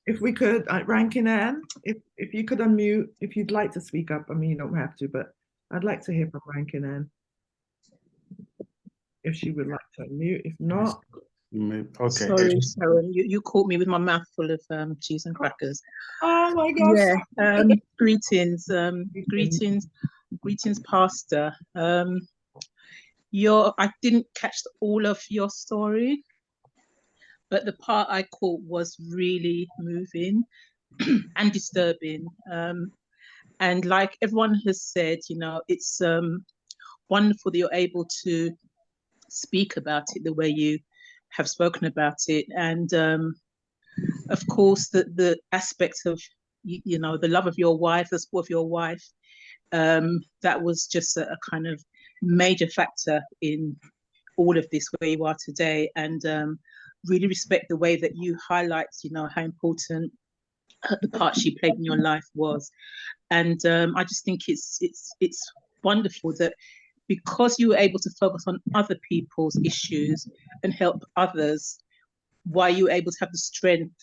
S3: If we could, Ranking Ann, if you could unmute, if you'd like to speak up. I mean, you don't have to, but I'd like to hear from Ranking Ann. If she would like to unmute, if not.
S2: Okay.
S11: Sorry, Sharon, you caught me with my mouth full of cheese and crackers.
S3: Oh my gosh.
S11: Yeah, greetings. Greetings, Pastor. I didn't catch all of your story, but the part I caught was really moving and disturbing. And like everyone has said, it's wonderful that you're able to speak about it the way you have spoken about it. And of course, the aspect of, the love of your wife, the support of your wife, that was just a kind of major factor in all of this, where you are today. And really respect the way that you highlight, how important the part she played in your life was. And I just think it's wonderful that because you were able to focus on other people's issues and help others, why you were able to have the strength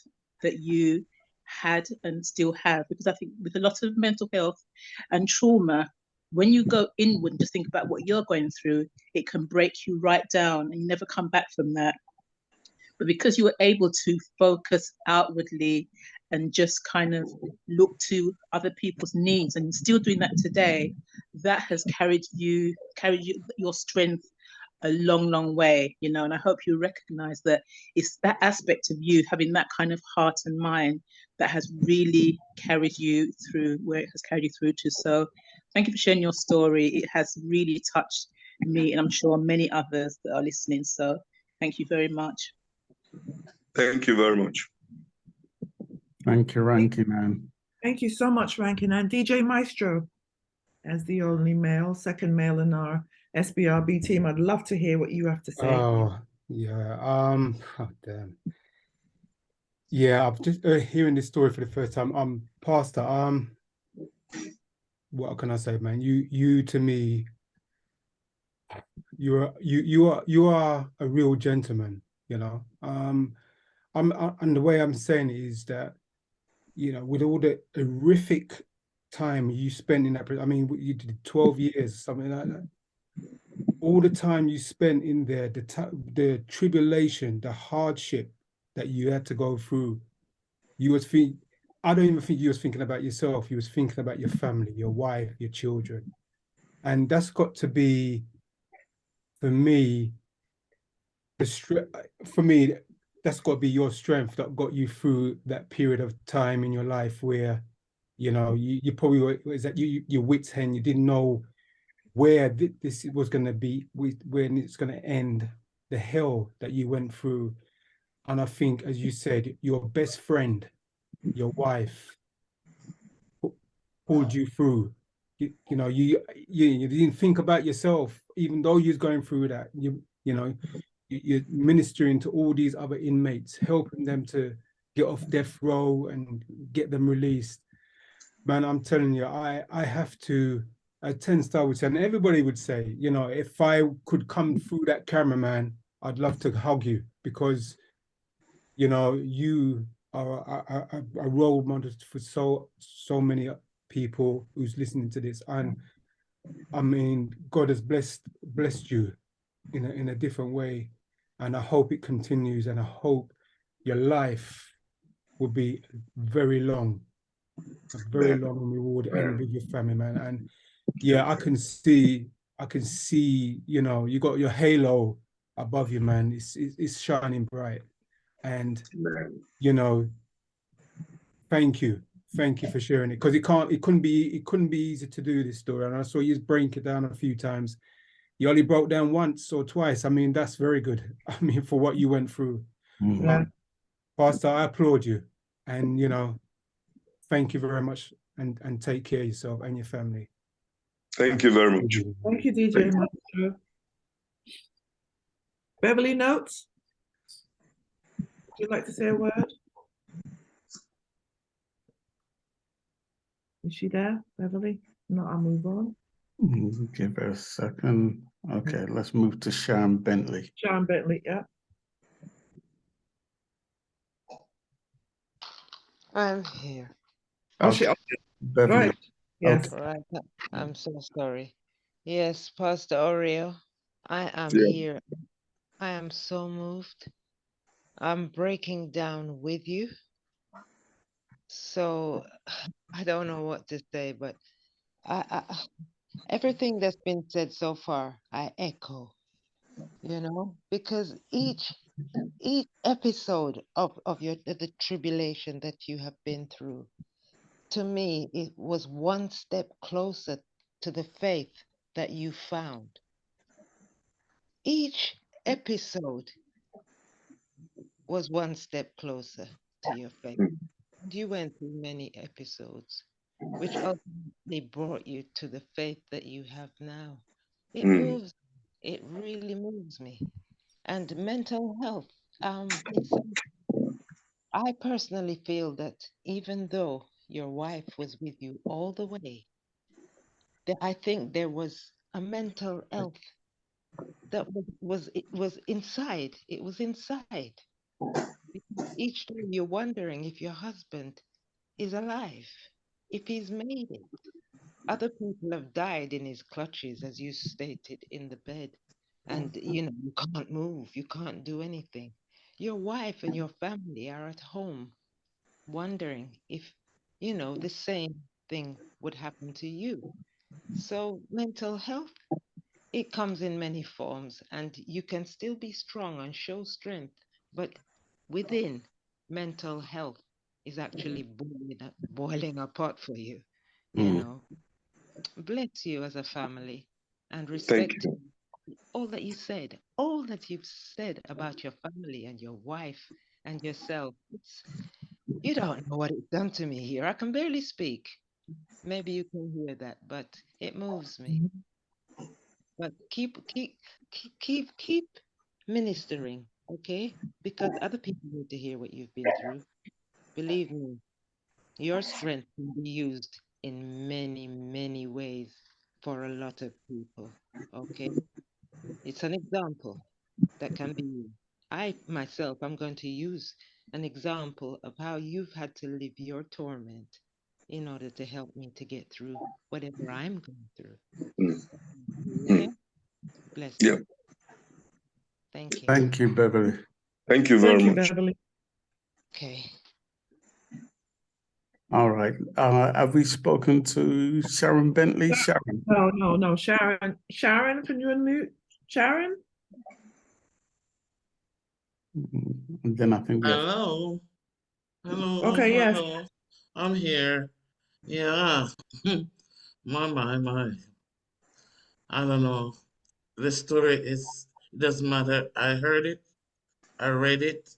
S11: that you had and still have. Because I think with a lot of mental health and trauma, when you go inward and just think about what you're going through, it can break you right down and you never come back from that. But because you were able to focus outwardly and just kind of look to other people's needs, and still doing that today, that has carried your strength a long, long way, and I hope you recognize that it's that aspect of you having that kind of heart and mind that has really carried you through where it has carried you through to. So thank you for sharing your story. It has really touched me, and I'm sure many others that are listening. So thank you very much.
S5: Thank you very much.
S2: Thank you, Ranking Man.
S3: Thank you so much, Ranking. And DJ Maestro, as the only second male in our SBRB team, I'd love to hear what you have to say.
S7: Oh, yeah. Oh, damn. Yeah, I'm just hearing this story for the first time. Pastor, what can I say, man? You to me, you are a real gentleman, and the way I'm saying it is that, with all the horrific time you spent in that, I mean, you did 12 years, something like that. All the time you spent in there, the tribulation, the hardship that you had to go through, I don't even think you was thinking about yourself. You was thinking about your family, your wife, your children. And that's got to be, for me, that's got to be your strength that got you through that period of time in your life where, you probably were, your wit's end, you didn't know where this was going to be, when it's going to end, the hell that you went through. And I think, as you said, your best friend, your wife, pulled you through. You didn't think about yourself, even though you're going through that. You're ministering to all these other inmates, helping them to get off death row and get them released. Man, I'm telling you, I have to, a 10-star would say, and everybody would say, if I could come through that camera, man, I'd love to hug you, because, you are a role model for so many people who's listening to this. And I mean, God has blessed you in a different way. And I hope it continues, and I hope your life will be very long, and you would end with your family, man. And yeah, I can see, you got your halo above you, man. It's shining bright. And, thank you for sharing it, because it couldn't be easy to do this story. And I saw you break it down a few times. You only broke down once or twice. I mean, that's very good. I mean, for what you went through.
S3: Yeah.
S7: Pastor, I applaud you. And, thank you very much, and take care of yourself and your family.
S5: Thank you very much.
S3: Thank you, DJ Maestro. Beverly Notes, would you like to say a word? Is she there, Beverly? No, I'll move on.
S2: Give her a second. Okay, let's move to Sharon Bentley.
S3: Sharon Bentley, yeah.
S4: I'm here.
S2: Okay. Beverly.
S3: Right. Yes.
S2: Okay.
S4: Right. I'm so sorry. Yes, Pastor Ariyo, I am here. I am so moved. I'm breaking down with you. So I don't know what to say, but Everything that's been said so far, I echo, because each episode of the tribulation that you have been through, to me, it was one step closer to the faith that you found. Each episode was one step closer to your faith. You went through many episodes, which ultimately brought you to the faith that you have now. It moves, it really moves me. And mental health, I personally feel that even though your wife was with you all the way, that I think there was a mental health that was inside. It was inside. Each day you're wondering if your husband is alive, if he's made it. Other people have died in his clutches, as you stated in the bed. And you can't move, you can't do anything. Your wife and your family are at home wondering if, the same thing would happen to you. So mental health, it comes in many forms, and you can still be strong and show strength, but within, mental health is actually boiling a pot for you. Bless you as a family, and respect all that you've said about your family and your wife and yourself. You don't know what it's done to me here. I can barely speak. Maybe you can hear that, but it moves me. But keep ministering, okay? Because other people need to hear what you've been through. Believe me, your strength can be used in many, many ways for a lot of people, okay? It's an example that can be used. I myself, I'm going to use an example of how you've had to live your torment in order to help me to get through whatever I'm going through. Okay? Bless you.
S5: Yeah.
S4: Thank you.
S2: Thank you, Beverly.
S5: Thank you very much.
S3: Beverly.
S4: Okay.
S2: All right. Have we spoken to Sharon Bentley? Sharon.
S3: No. Sharon, can you unmute? Sharon?
S2: And then I think we have...
S6: Hello.
S3: Okay, yes.
S6: Hello. I'm here. Yeah. My. I don't know. The story it doesn't matter. I heard it, I read it,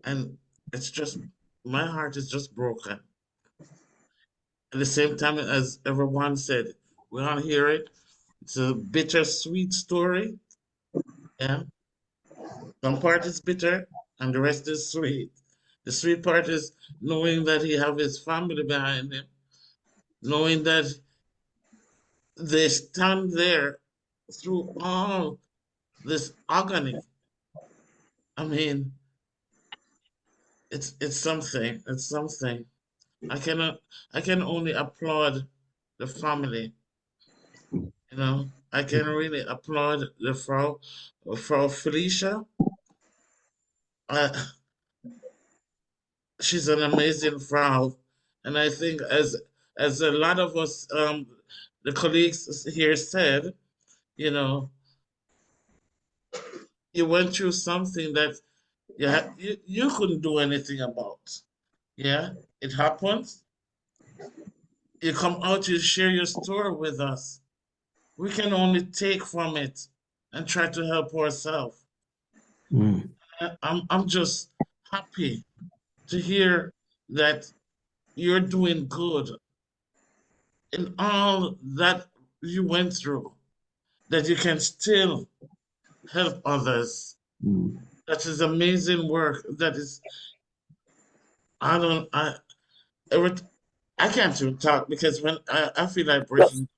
S6: and it's just, my heart is just broken. At the same time, as everyone said, we all hear it. It's a bittersweet story. Yeah. Some part is bitter and the rest is sweet. The sweet part is knowing that he have his family behind him, knowing that they stand there through all this agony. I mean, it's something. It's something. I can only applaud the family. I can really applaud the Frau Felicia. She's an amazing Frau, and I think as a lot of us, the colleagues here said, you went through something that you couldn't do anything about. Yeah, it happens. You come out, you share your story with us. We can only take from it and try to help ourselves. I'm just happy to hear that you're doing good in all that you went through, that you can still help others. That is amazing work. That is, I can't even talk because when I feel like breaking.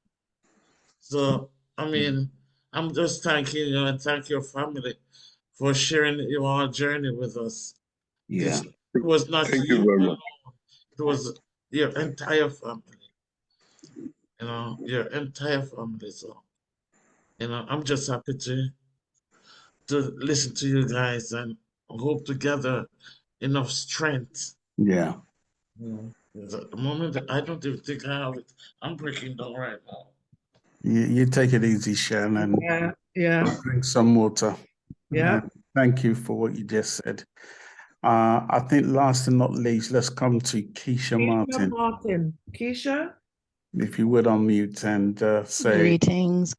S6: So, I mean, I'm just thanking you and thank your family for sharing your journey with us.
S2: Yeah.
S6: It was not
S5: Thank
S6: you
S5: you very
S6: alone.
S5: much.
S6: It was your entire family. Your entire family. So, I'm just happy to listen to you guys and hope to gather enough strength.
S2: Yeah.
S6: At the moment, I don't even think I have it. I'm breaking down right now.
S2: You take it easy, Shan, and drink some water.
S3: Yeah.
S2: Thank you for what you just said. I think last and not least, let's come to Keisha Martin.
S3: Keisha?
S2: If you would unmute and say...
S12: Greetings.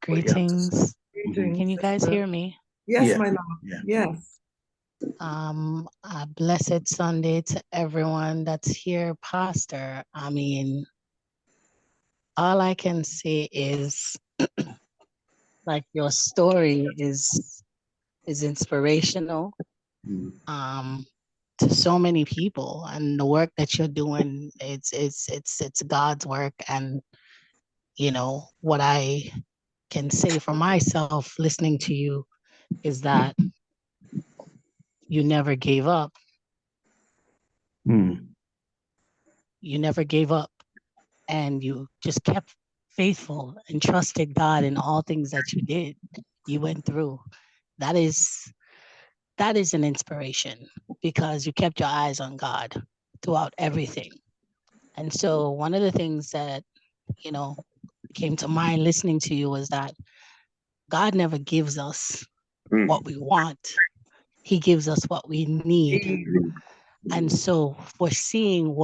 S12: Can you guys hear me?
S3: Yes, my love. Yes.
S12: A blessed Sunday to everyone that's here, Pastor. I mean, all I can say is like your story is inspirational to so many people, and the work that you're doing, it's God's work. And you know what I can say for myself listening to you is that you never gave up. You never gave up, and you just kept faithful and trusted God in all things that you did. You went through. That is an inspiration, because you kept your eyes on God throughout everything. And so one of the things that, you know, came to mind listening to you was that God never gives us what we want. He gives us what we need. And so foreseeing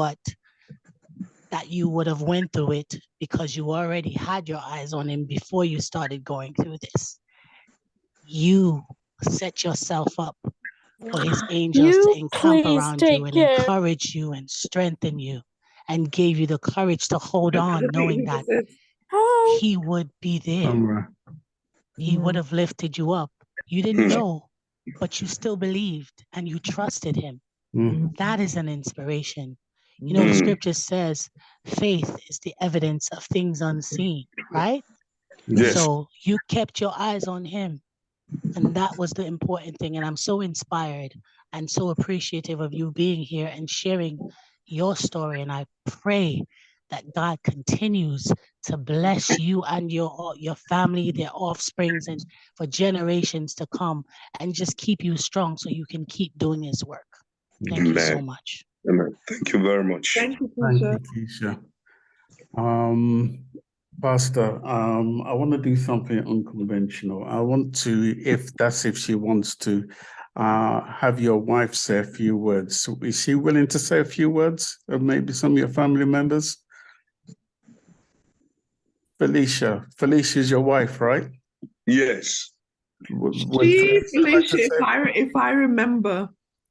S12: that you would have went through it because you already had your eyes on him before you started going through this, you set yourself up for his angels to encamp around you and encourage you and strengthen you and gave you the courage to hold on, knowing that he would be there. He would have lifted you up. You didn't know, but you still believed and you trusted him. That is an inspiration. You know, the scripture says faith is the evidence of things unseen, right?
S5: Yes.
S12: So you kept your eyes on him. And that was the important thing. And I'm so inspired and so appreciative of you being here and sharing your story. And I pray that God continues to bless you and your family, their offsprings, and for generations to come, and just keep you strong so you can keep doing his work. Thank you so much.
S5: Amen. Thank you very much.
S3: Thank you,
S2: Keisha. Pastor, I want to do something unconventional. I want to, if she wants to, have your wife say a few words. Is she willing to say a few words? Or maybe some of your family members? Felicia is your wife, right?
S5: Yes.
S3: Felicia, if I remember,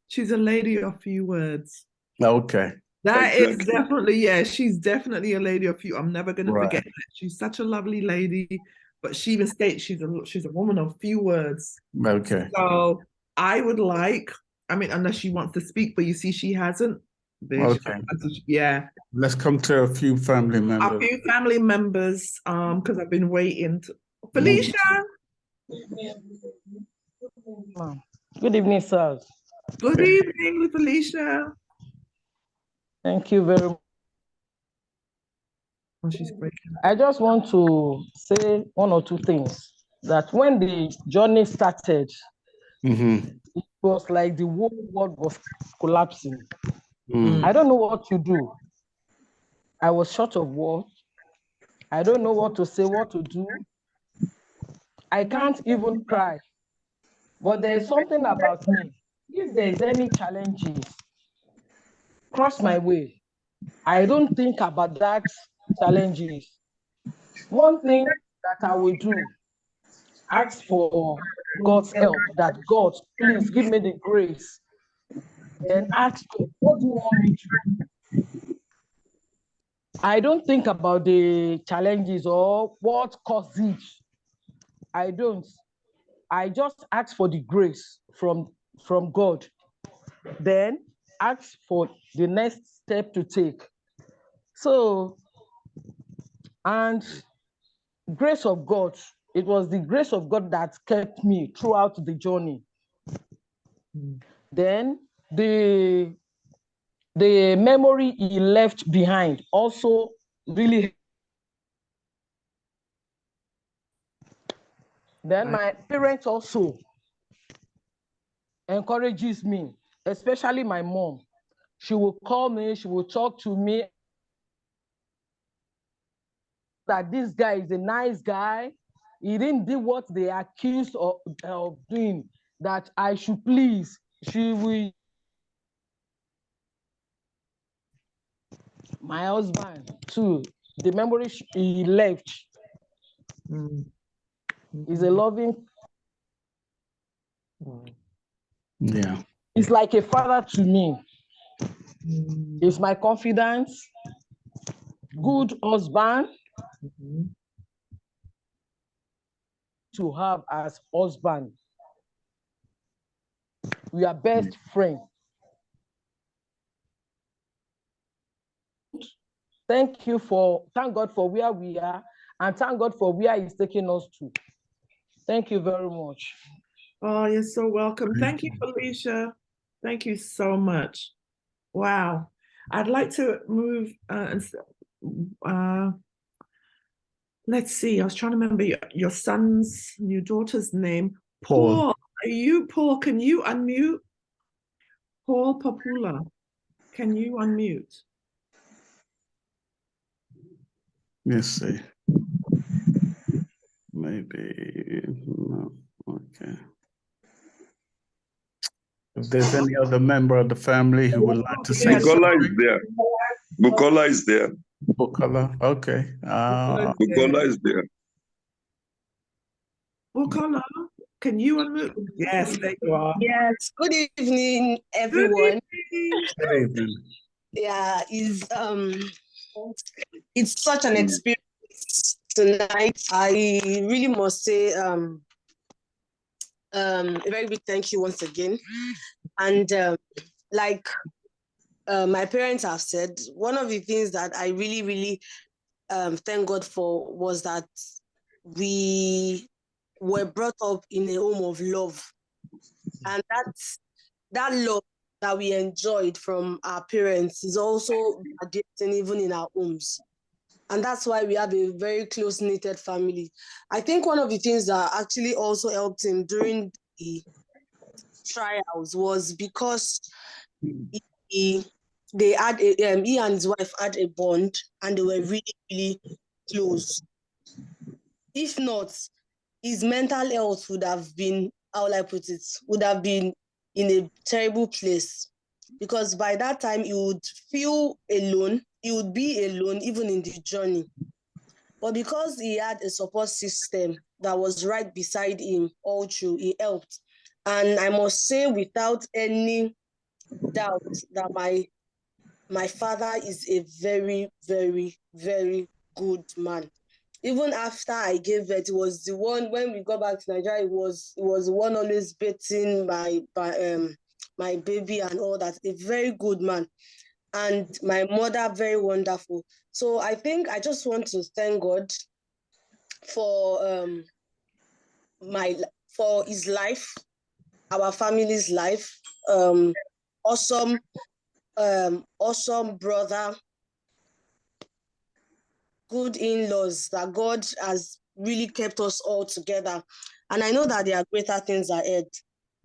S3: she's a lady of few words.
S2: Okay.
S3: That is definitely, she's definitely a lady of few. I'm never going to forget that. She's such a lovely lady, but she even states she's a woman of few words.
S2: Okay.
S3: So I would unless she wants to speak, but you see, she hasn't.
S2: Okay. Let's come to a few family members.
S3: A few family members, because I've been waiting. Felicia.
S13: Good evening, sir.
S3: Good evening, Felicia.
S13: Thank you very much.
S3: Oh, she's breaking.
S13: I just want to say one or two things. That when the journey started, it was like the whole world was collapsing. I don't know what to do. I was short of words. I don't know what to say, what to do. I can't even cry. But there's something about me. If there's any challenges cross my way, I don't think about that challenges. One thing that I will do, ask for God's help, that God, please give me the grace. Then ask God, what do you want me to do? I don't think about the challenges or what caused it. I don't. I just ask for the grace from God. Then ask for the next step to take. So, and grace of God, it was the grace of God that kept me throughout the journey. Then the memory he left behind also really. Then my parents also encourages me, especially my mom. She will call me, she will talk to me. that this guy is a nice guy. He didn't do what they accused of doing, that I should please. She will. My husband, too, the memory he left is a loving.
S2: Yeah.
S13: He's like a father to me. He's my confidence, good husband to have as husband. We are best friends. Thank God for where we are, and thank God for where He's taking us to. Thank you very much.
S3: Oh, you're so welcome. Thank you, Felicia. Thank you so much. Wow. I'd like to move let's see. I was trying to remember your daughter's name. Paul. Paul, can you unmute? Paul Popoola, can you unmute?
S2: Let's see. Maybe no. Okay. If there's any other member of the family who would like to say
S5: Bukola is there. Bukola is there.
S2: Bukola, okay.
S5: Bukola is there.
S3: Bukola, can you unmute? Yes, there you are.
S14: Yes. Good evening, everyone.
S2: Good evening.
S14: Yeah, it's such an experience tonight. I really must say a very big thank you once again. And like my parents have said, one of the things that I really, really thank God for was that we were brought up in a home of love. And that love that we enjoyed from our parents is also radiating even in our homes. And that's why we have a very close-knitted family. I think one of the things that actually also helped him during the trials was because he and his wife had a bond, and they were really, really close. If not, his mental health would have been, how will I put it, would have been in a terrible place, because by that time he would feel alone. He would be alone even in the journey. But because he had a support system that was right beside him all through, he helped. And I must say without any doubt that my father is a very, very, very good man. Even after I gave birth, it was the one, when we got back to Nigeria, it was the one always bathing my baby and all that. A very good man. And my mother, very wonderful. So I think I just want to thank God for for his life, our family's life. Awesome brother, good in-laws, that God has really kept us all together. And I know that there are greater things ahead.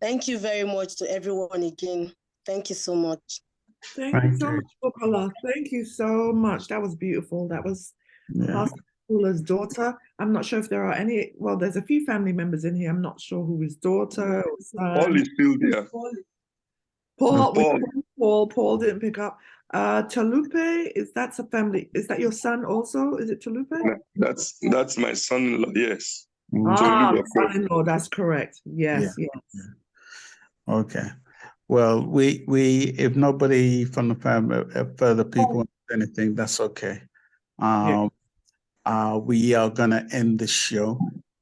S14: Thank you very much to everyone again. Thank you so much.
S3: Thank you so much, Bukola. Thank you so much. That was beautiful. That was Pastor Popula's daughter. I'm not sure if there are any, well, there's a few family members in here. I'm not sure who his daughter or son.
S5: Paul is still there.
S3: Paul didn't pick up. Chalupe, is that a family? Is that your son also? Is it Chalupe?
S5: That's my son-in-law, yes.
S3: Son-in-law, that's correct. Yes.
S2: Okay. Well, we if nobody from the family, further people want anything, that's okay. We are gonna end the show.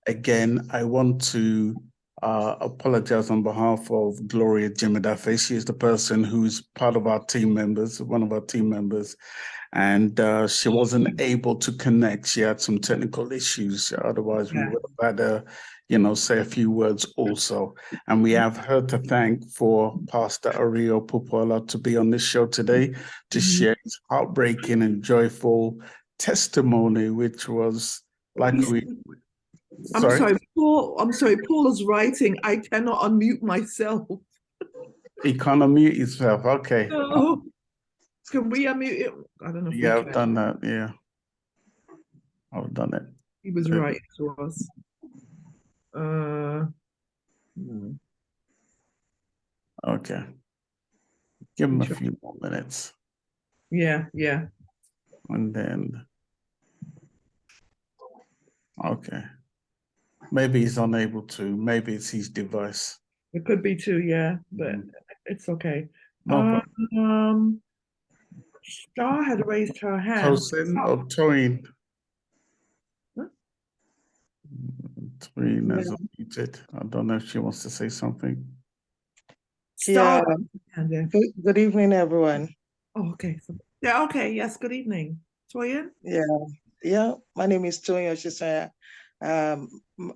S2: Again, I want to apologize on behalf of Gloria Jimidafe. She is the person who's part of our team members, one of our team members, and she wasn't able to connect. She had some technical issues. Otherwise, we would have had her, say a few words also. And we have her to thank for Pastor Ariyo Popoola to be on this show today to share his heartbreaking and joyful testimony, which was like
S3: I'm sorry, Paul is writing, I cannot unmute myself.
S2: He can't unmute himself. Okay.
S3: No. Can we unmute it? I don't know if
S2: I've done that, yeah. I've done it.
S3: He was right to us.
S2: Okay. Give him a few more minutes.
S3: Yeah.
S2: And then, okay. Maybe he's unable to. Maybe it's his device.
S3: It could be too, yeah, but it's okay.
S2: No problem.
S3: Star had raised her hand.
S2: Tosin or Toyin? Toyin has unmuted. I don't know if she wants to say something.
S3: Star.
S15: Yeah. Good evening, everyone.
S3: Oh, okay. Yeah, okay. Yes, good evening. Toyin?
S15: Yeah. My name is Toyin Oshisaya.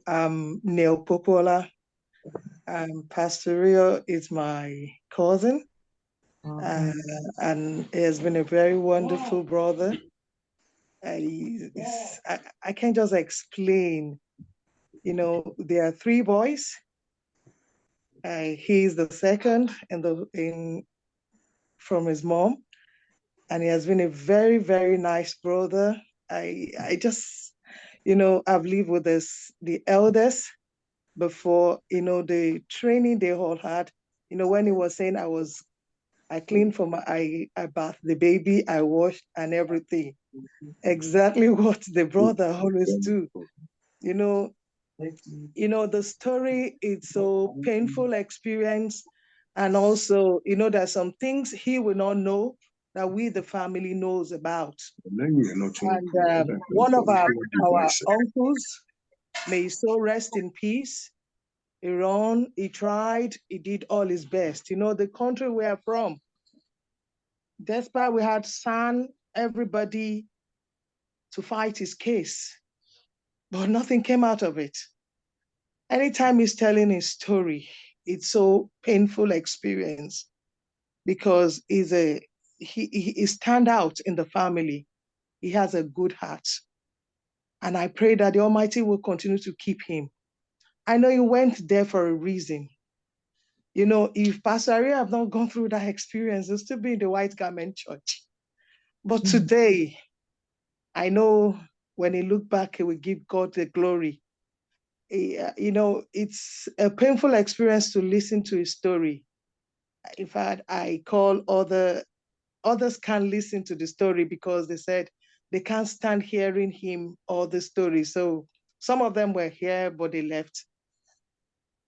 S15: I'm Neil Popoola. Pastor Ariyo is my cousin. And he has been a very wonderful brother. I can't just explain. You know, there are 3 boys. He is the second from his mom, and he has been a very, very nice brother. I just, I've lived with the elders before. The training they all had. When he was saying I cleaned I bathed the baby, I washed and everything. Exactly what the brother always do. The story, it's so painful experience. And also, there's some things he will not know that we, the family, knows about. And one of our uncles, may his soul rest in peace. He tried, he did all his best. The country we are from, despite we had everybody to fight his case, but nothing came out of it. Anytime he's telling his story, it's so painful experience because he stand out in the family. He has a good heart. And I pray that the Almighty will continue to keep him. I know he went there for a reason. If Pastor Ariyo have not gone through that experience, he'll still be in the White Garment Church. But today, I know when he look back, he will give God the glory. It's a painful experience to listen to his story. In fact, I call others can't listen to the story because they said they can't stand hearing him or the story. So some of them were here, but they left.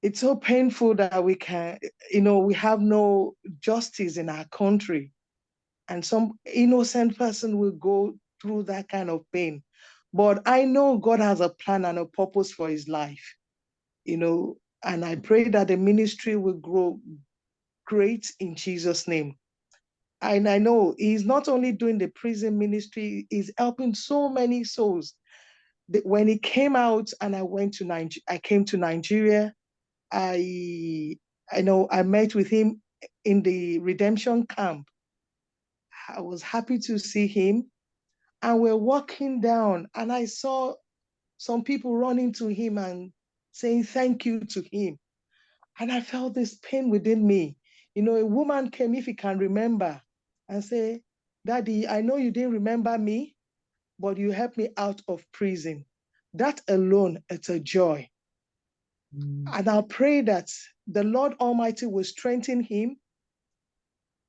S15: It's so painful that we have no justice in our country. And some innocent person will go through that kind of pain. But I know God has a plan and a purpose for his life, and I pray that the ministry will grow great in Jesus' name. And I know he's not only doing the prison ministry, he's helping so many souls. When he came out and I came to Nigeria, I met with him in the redemption camp. I was happy to see him. And we're walking down and I saw some people running to him and saying thank you to him. And I felt this pain within me. A woman came, if you can remember, and say, Daddy, I know you didn't remember me, but you helped me out of prison. That alone, it's a joy. And I'll pray that the Lord Almighty will strengthen him,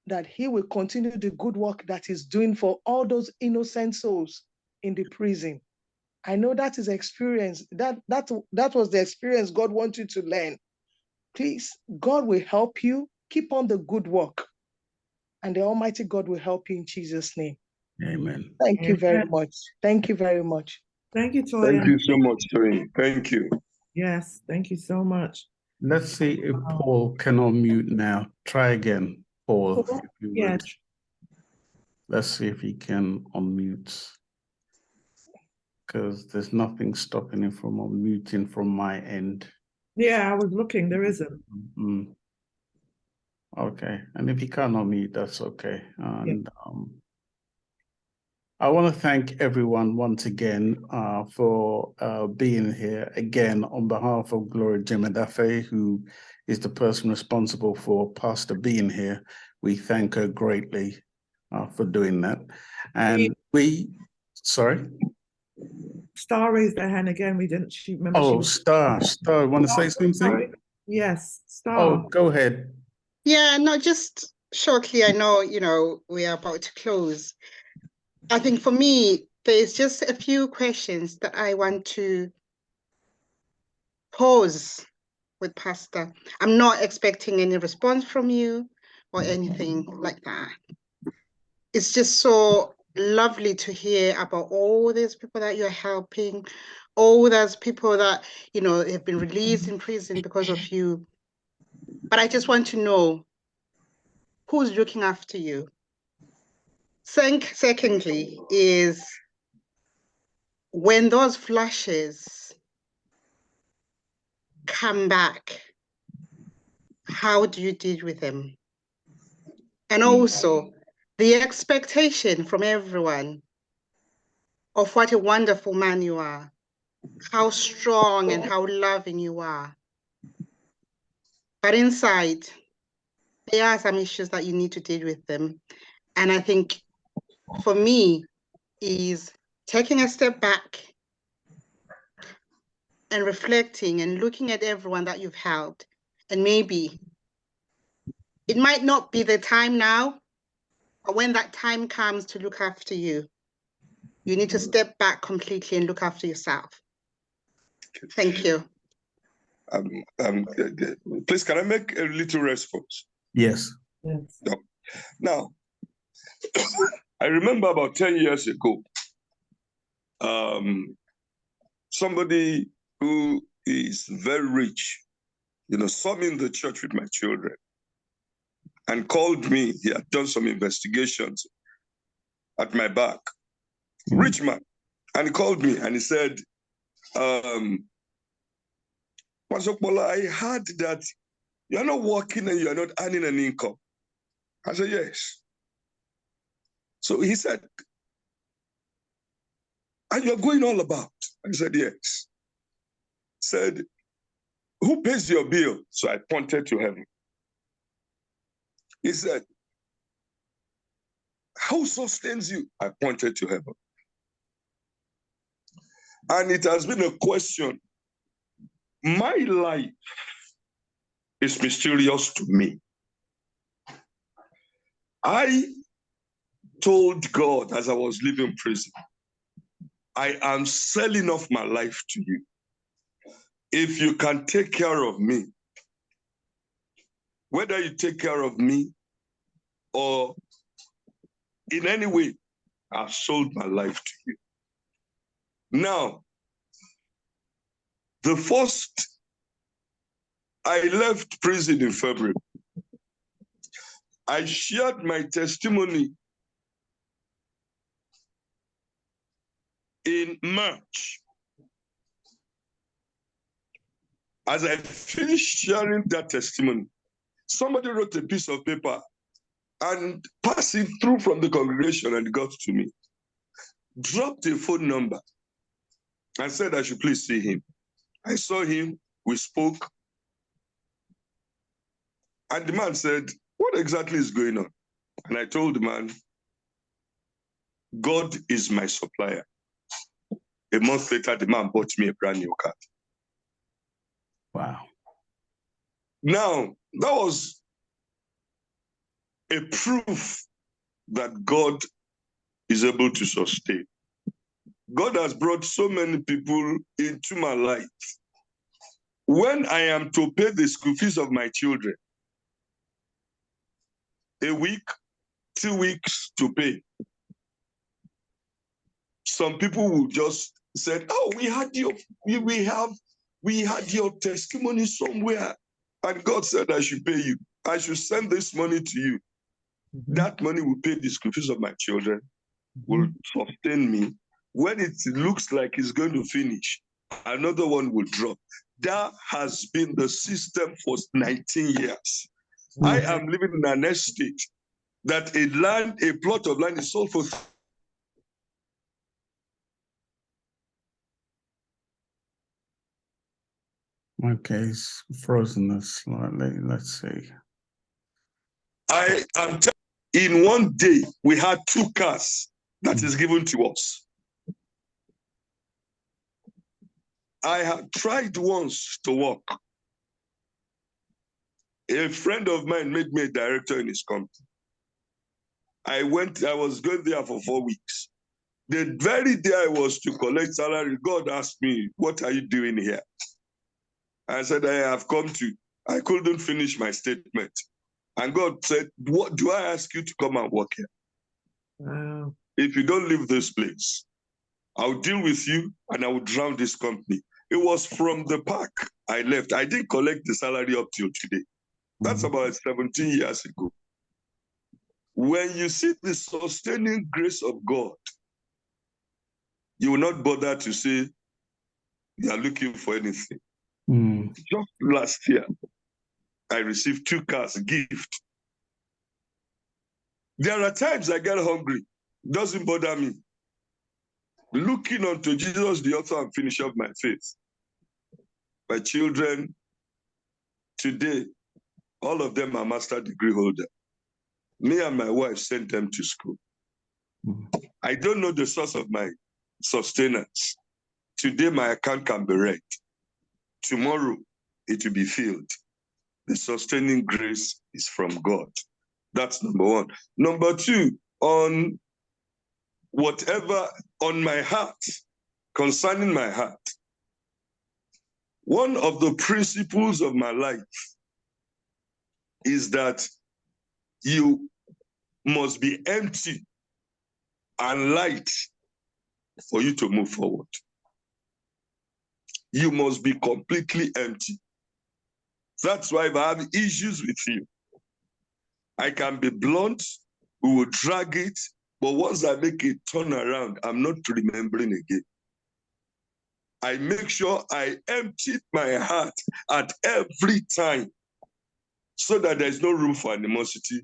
S15: that he will continue the good work that he's doing for all those innocent souls in the prison. I know that is experience. That was the experience God wants you to learn. Please, God will help you. Keep on the good work. And the Almighty God will help you in Jesus' name.
S2: Amen.
S15: Thank you very much. Thank you very much.
S3: Thank you, Toya.
S5: Thank you so much, Toyin. Thank you.
S3: Yes, thank you so much.
S2: Let's see if Paul can unmute now. Try again, Paul, if you would.
S3: Yes.
S2: Let's see if he can unmute. Because there's nothing stopping him from unmuting from my end.
S3: Yeah, I was looking. There isn't.
S2: Okay. And if he can't unmute, that's okay. And I want to thank everyone once again for being here. Again, on behalf of Gloria Jemadafe, who is the person responsible for Pastor being here, we thank her greatly for doing that. And sorry?
S3: Star raised her hand again. We didn't. She remember. She
S2: Oh,
S3: was.
S2: Star. Want to say something?
S3: Sorry. Yes, Star.
S2: Oh, go ahead.
S9: Yeah, no, just shortly. I know, we are about to close. I think for me, there's just a few questions that I want to pose with Pastor. I'm not expecting any response from you or anything like that. It's just so lovely to hear about all these people that you're helping, all those people that, have been released in prison because of you. But I just want to know who's looking after you. Secondly, is when those flashes come back, how do you deal with them? And also, the expectation from everyone of what a wonderful man you are, how strong and how loving you are. But inside, there are some issues that you need to deal with them. And I think for me is taking a step back and reflecting and looking at everyone that you've helped. And maybe it might not be the time now, but when that time comes to look after you, you need to step back completely and look after yourself. Thank you.
S5: Please, can I make a little response?
S2: Yes.
S5: Now, I remember about 10 years ago, somebody who is very rich, saw me in the church with my children and called me. He had done some investigations at my back. Rich man. And he called me and he said, Pastor Popoola, I heard that you're not working and you're not earning an income. I said, yes. So he said, and you're going all about? I said, yes. Said, who pays your bill? So I pointed to heaven. He said, who sustains you? I pointed to heaven. And it has been a question. My life is mysterious to me. I told God as I was leaving prison, I am selling off my life to you. If you can take care of me, whether you take care of me or in any way, I've sold my life to you. Now, I left prison in February. I shared my testimony in March. As I finished sharing that testimony, somebody wrote a piece of paper and passed it through from the congregation and got to me. Dropped a phone number and said I should please see him. I saw him, we spoke, and the man said, what exactly is going on? And I told the man, God is my supplier. A month later, the man bought me a brand new car.
S2: Wow.
S5: Now, that was a proof that God is able to sustain. God has brought so many people into my life. When I am to pay the school fees of my children, a week, 2 weeks to pay. Some people will just say, oh, we had your testimony somewhere. And God said I should pay you. I should send this money to you. That money will pay the school fees of my children, will sustain me. When it looks like it's going to finish, another one will drop. That has been the system for 19 years. I am living in an estate that a plot of land is sold for.
S2: Okay, it's frozen slightly. Let's see.
S5: I am in one day, we had 2 cars that is given to us. I had tried once to work. A friend of mine made me a director in his company. I was going there for 4 weeks. The very day I was to collect salary, God asked me, what are you doing here? I said, I have come to. I couldn't finish my statement. And God said, what do I ask you to come and work here?
S3: Wow.
S5: If you don't leave this place, I'll deal with you and I will drown this company. It was from the park I left. I didn't collect the salary up till today. That's about 17 years ago. When you see the sustaining grace of God, you will not bother to say you are looking for anything. Just last year, I received 2 cars gift. There are times I get hungry. Doesn't bother me. Looking unto Jesus, the author and finisher of my faith. My children, today, all of them are master degree holder. Me and my wife sent them to school. I don't know the source of my sustenance. Today, my account can be read. Tomorrow, it will be filled. The sustaining grace is from God. That's number one. Number two, on whatever on my heart, concerning my heart, one of the principles of my life is that you must be empty and light for you to move forward. You must be completely empty. That's why if I have issues with you, I can be blunt, we will drag it, but once I make a turnaround, I'm not remembering again. I make sure I empty my heart at every time so that there's no room for animosity,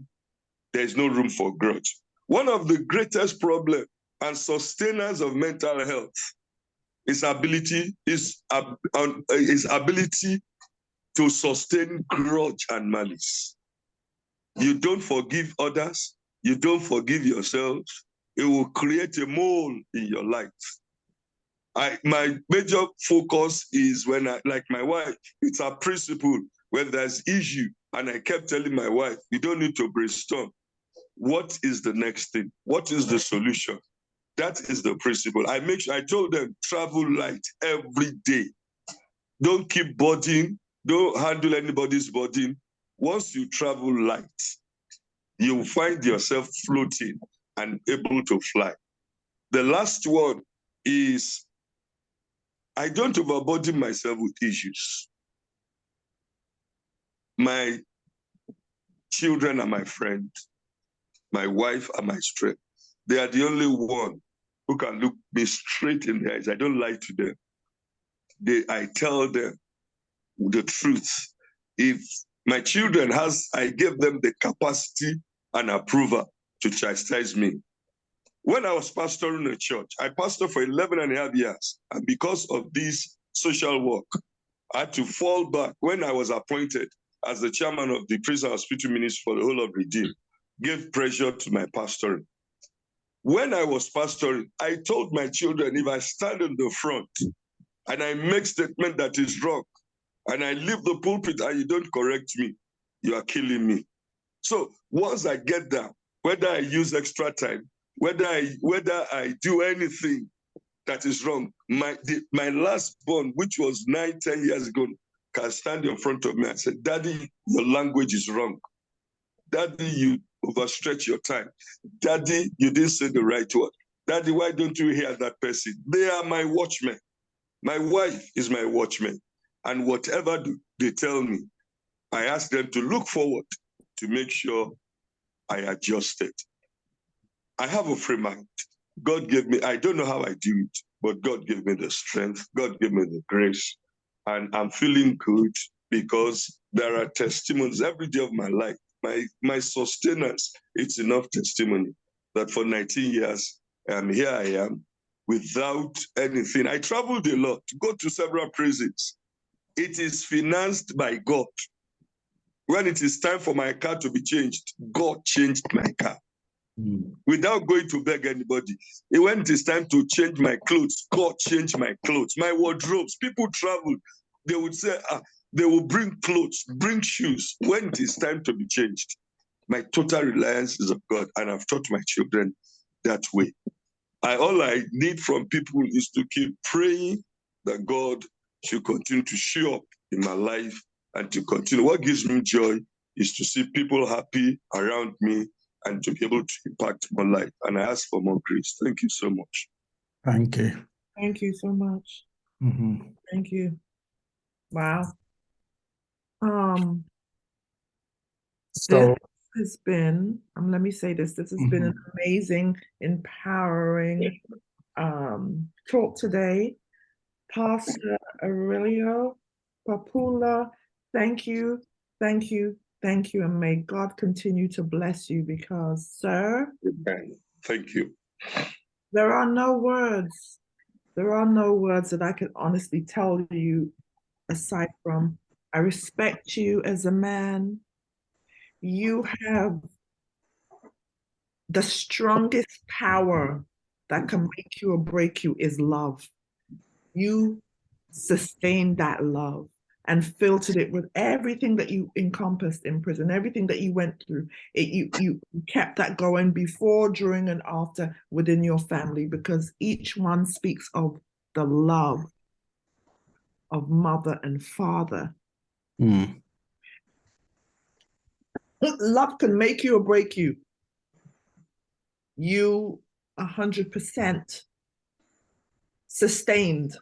S5: there's no room for grudge. One of the greatest problems and sustainers of mental health is ability to sustain grudge and malice. You don't forgive others, you don't forgive yourselves, it will create a mole in your life. My major focus is when like my wife, it's a principle. When there's issue, and I kept telling my wife, you don't need to brainstorm. What is the next thing? What is the solution? That is the principle. I told them, travel light every day. Don't keep burden. Don't handle anybody's burden. Once you travel light, you find yourself floating and able to fly. The last one is, I don't overburden myself with issues. My children are my friend. My wife are my strength. They are the only one who can look me straight in the eyes. I don't lie to them. I tell them the truth. If my children I gave them the capacity and approval to chastise me. When I was pastoring a church, I pastored for 11 and a half years. And because of this social work, I had to fall back. When I was appointed as the chairman of the prison hospital ministry for the whole of Redeem, gave pressure to my pastoring. When I was pastoring, I told my children, if I stand in the front and I make statement that is wrong, and I leave the pulpit and you don't correct me, you are killing me. So once I get down, whether I use extra time, whether I do anything that is wrong, my last born, which was 9-10 years ago, can stand in front of me and say, Daddy, your language is wrong. Daddy, you overstretch your time. Daddy, you didn't say the right word. Daddy, why don't you hear that person? They are my watchmen. My wife is my watchman. And whatever they tell me, I ask them to look forward to make sure I adjust it. I have a free mind. God gave me, I don't know how I do it, but God gave me the strength. God gave me the grace. And I'm feeling good because there are testimonies every day of my life. My sustenance, it's enough testimony that for 19 years, here I am without anything. I traveled a lot, go to several prisons. It is financed by God. When it is time for my car to be changed, God changed my car. without going to beg anybody. When it is time to change my clothes, God changed my clothes, my wardrobes. People travel, they would say, they will bring clothes, bring shoes. When it is time to be changed, my total reliance is of God, and I've taught my children that way. All I need from people is to keep praying that God should continue to show up in my life and to continue. What gives me joy is to see people happy around me and to be able to impact my life. And I ask for more grace. Thank you so much.
S2: Thank you.
S3: Thank you so much. Thank you. Wow.
S2: So
S3: this has been, let me say this has been an amazing, empowering talk today. Pastor Ariyo, Popoola, thank you, thank you, thank you, and may God continue to bless you because, sir,
S5: thank you.
S3: There are no words that I can honestly tell you aside from I respect you as a man. You have the strongest power that can make you or break you is love. You sustained that love and filtered it with everything that you encompassed in prison, everything that you went through. You kept that going before, during, and after within your family, because each one speaks of the love of mother and father. Love can make you or break you. You 100% sustained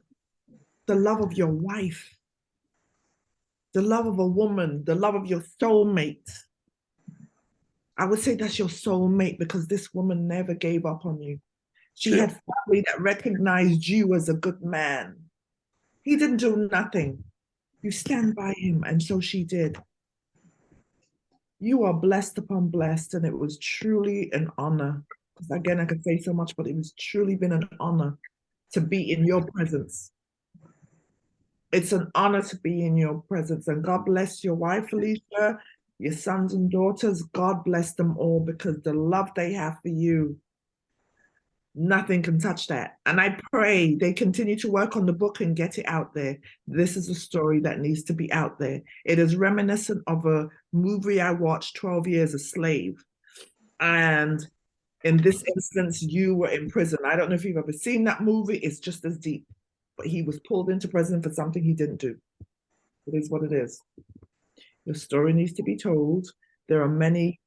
S3: the love of your wife, the love of a woman, the love of your soulmate. I would say that's your soulmate because this woman never gave up on you. She had family that recognized you as a good man. He didn't do nothing. You stand by him, and so she did. You are blessed upon blessed, and it was truly an honor. Because again, I could say so much, but it was truly been an honor to be in your presence. It's an honor to be in your presence, and God bless your wife, Alicia, your sons and daughters. God bless them all because the love they have for you, nothing can touch that. And I pray they continue to work on the book and get it out there. This is a story that needs to be out there. It is reminiscent of a movie I watched, 12 Years a Slave. And in this instance, you were in prison. I don't know if you've ever seen that movie. It's just as deep. But he was pulled into prison for something he didn't do. It is what it is. The story needs to be told. There are many,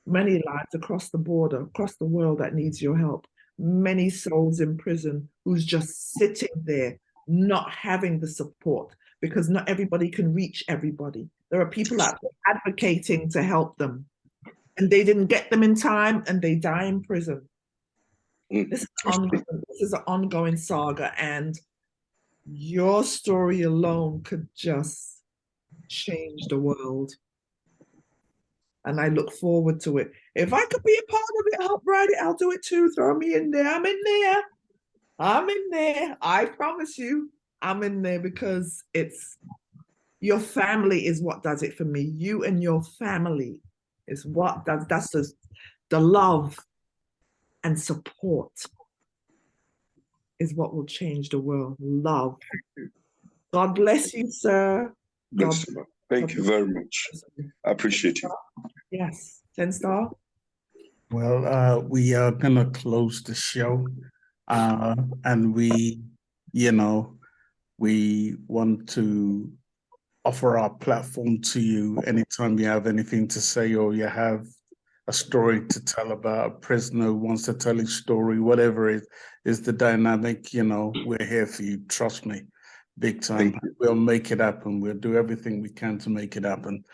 S3: many lives across the border, across the world that needs your help. Many souls in prison who's just sitting there, not having the support because not everybody can reach everybody. There are people out there advocating to help them and they didn't get them in time and they die in prison. This is an ongoing saga, and your story alone could just change the world. And I look forward to it. If I could be a part of it, help write it, I'll do it too. Throw me in there. I'm in there. I'm in there. I promise you, I'm in there because it's your family is what does it for me. You and your family is what does, that's the love and support is what will change the world. Love. God bless you, sir.
S5: Thank you very much. I appreciate you.
S3: Yes. 10-star.
S2: Well, we are going to close the show. And we want to offer our platform to you anytime you have anything to say or you have a story to tell about a prisoner who wants to tell his story, whatever it is the dynamic, we're here for you. Trust me, big time. We'll make it happen. We'll do everything we can to make it happen.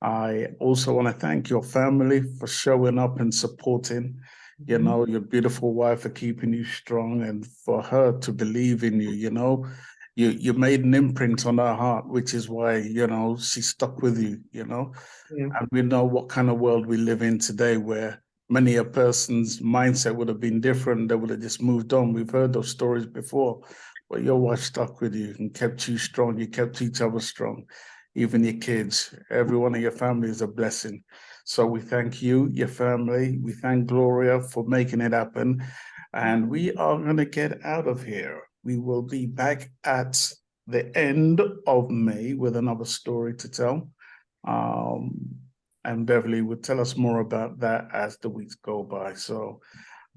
S2: I also want to thank your family for showing up and supporting, your beautiful wife for keeping you strong and for her to believe in you, You made an imprint on her heart, which is why, she stuck with you, And we know what kind of world we live in today where many a person's mindset would have been different. They would have just moved on. We've heard those stories before, but your wife stuck with you and kept you strong. You kept each other strong, even your kids. Every one of your family is a blessing. So we thank you, your family. We thank Gloria for making it happen. And we are going to get out of here. We will be back at the end of May with another story to tell. And Beverly will tell us more about that as the weeks go by. So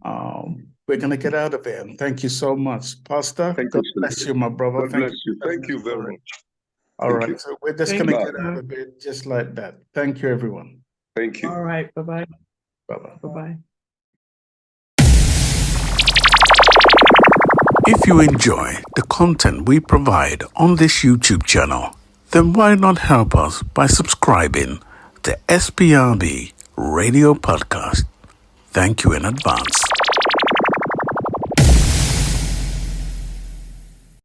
S2: we're going to get out of here. And thank you so much. Pastor, God bless you, my brother.
S5: God bless you. Thank you very much.
S2: All right. So we're just going to get out of it just like that. Thank you, everyone.
S5: Thank you.
S3: All right. Bye-bye.
S2: Bye-bye.
S3: Bye-bye.
S2: If you enjoy the content we provide on this YouTube channel, then why not help us by subscribing to SPRB Radio Podcast? Thank you in advance.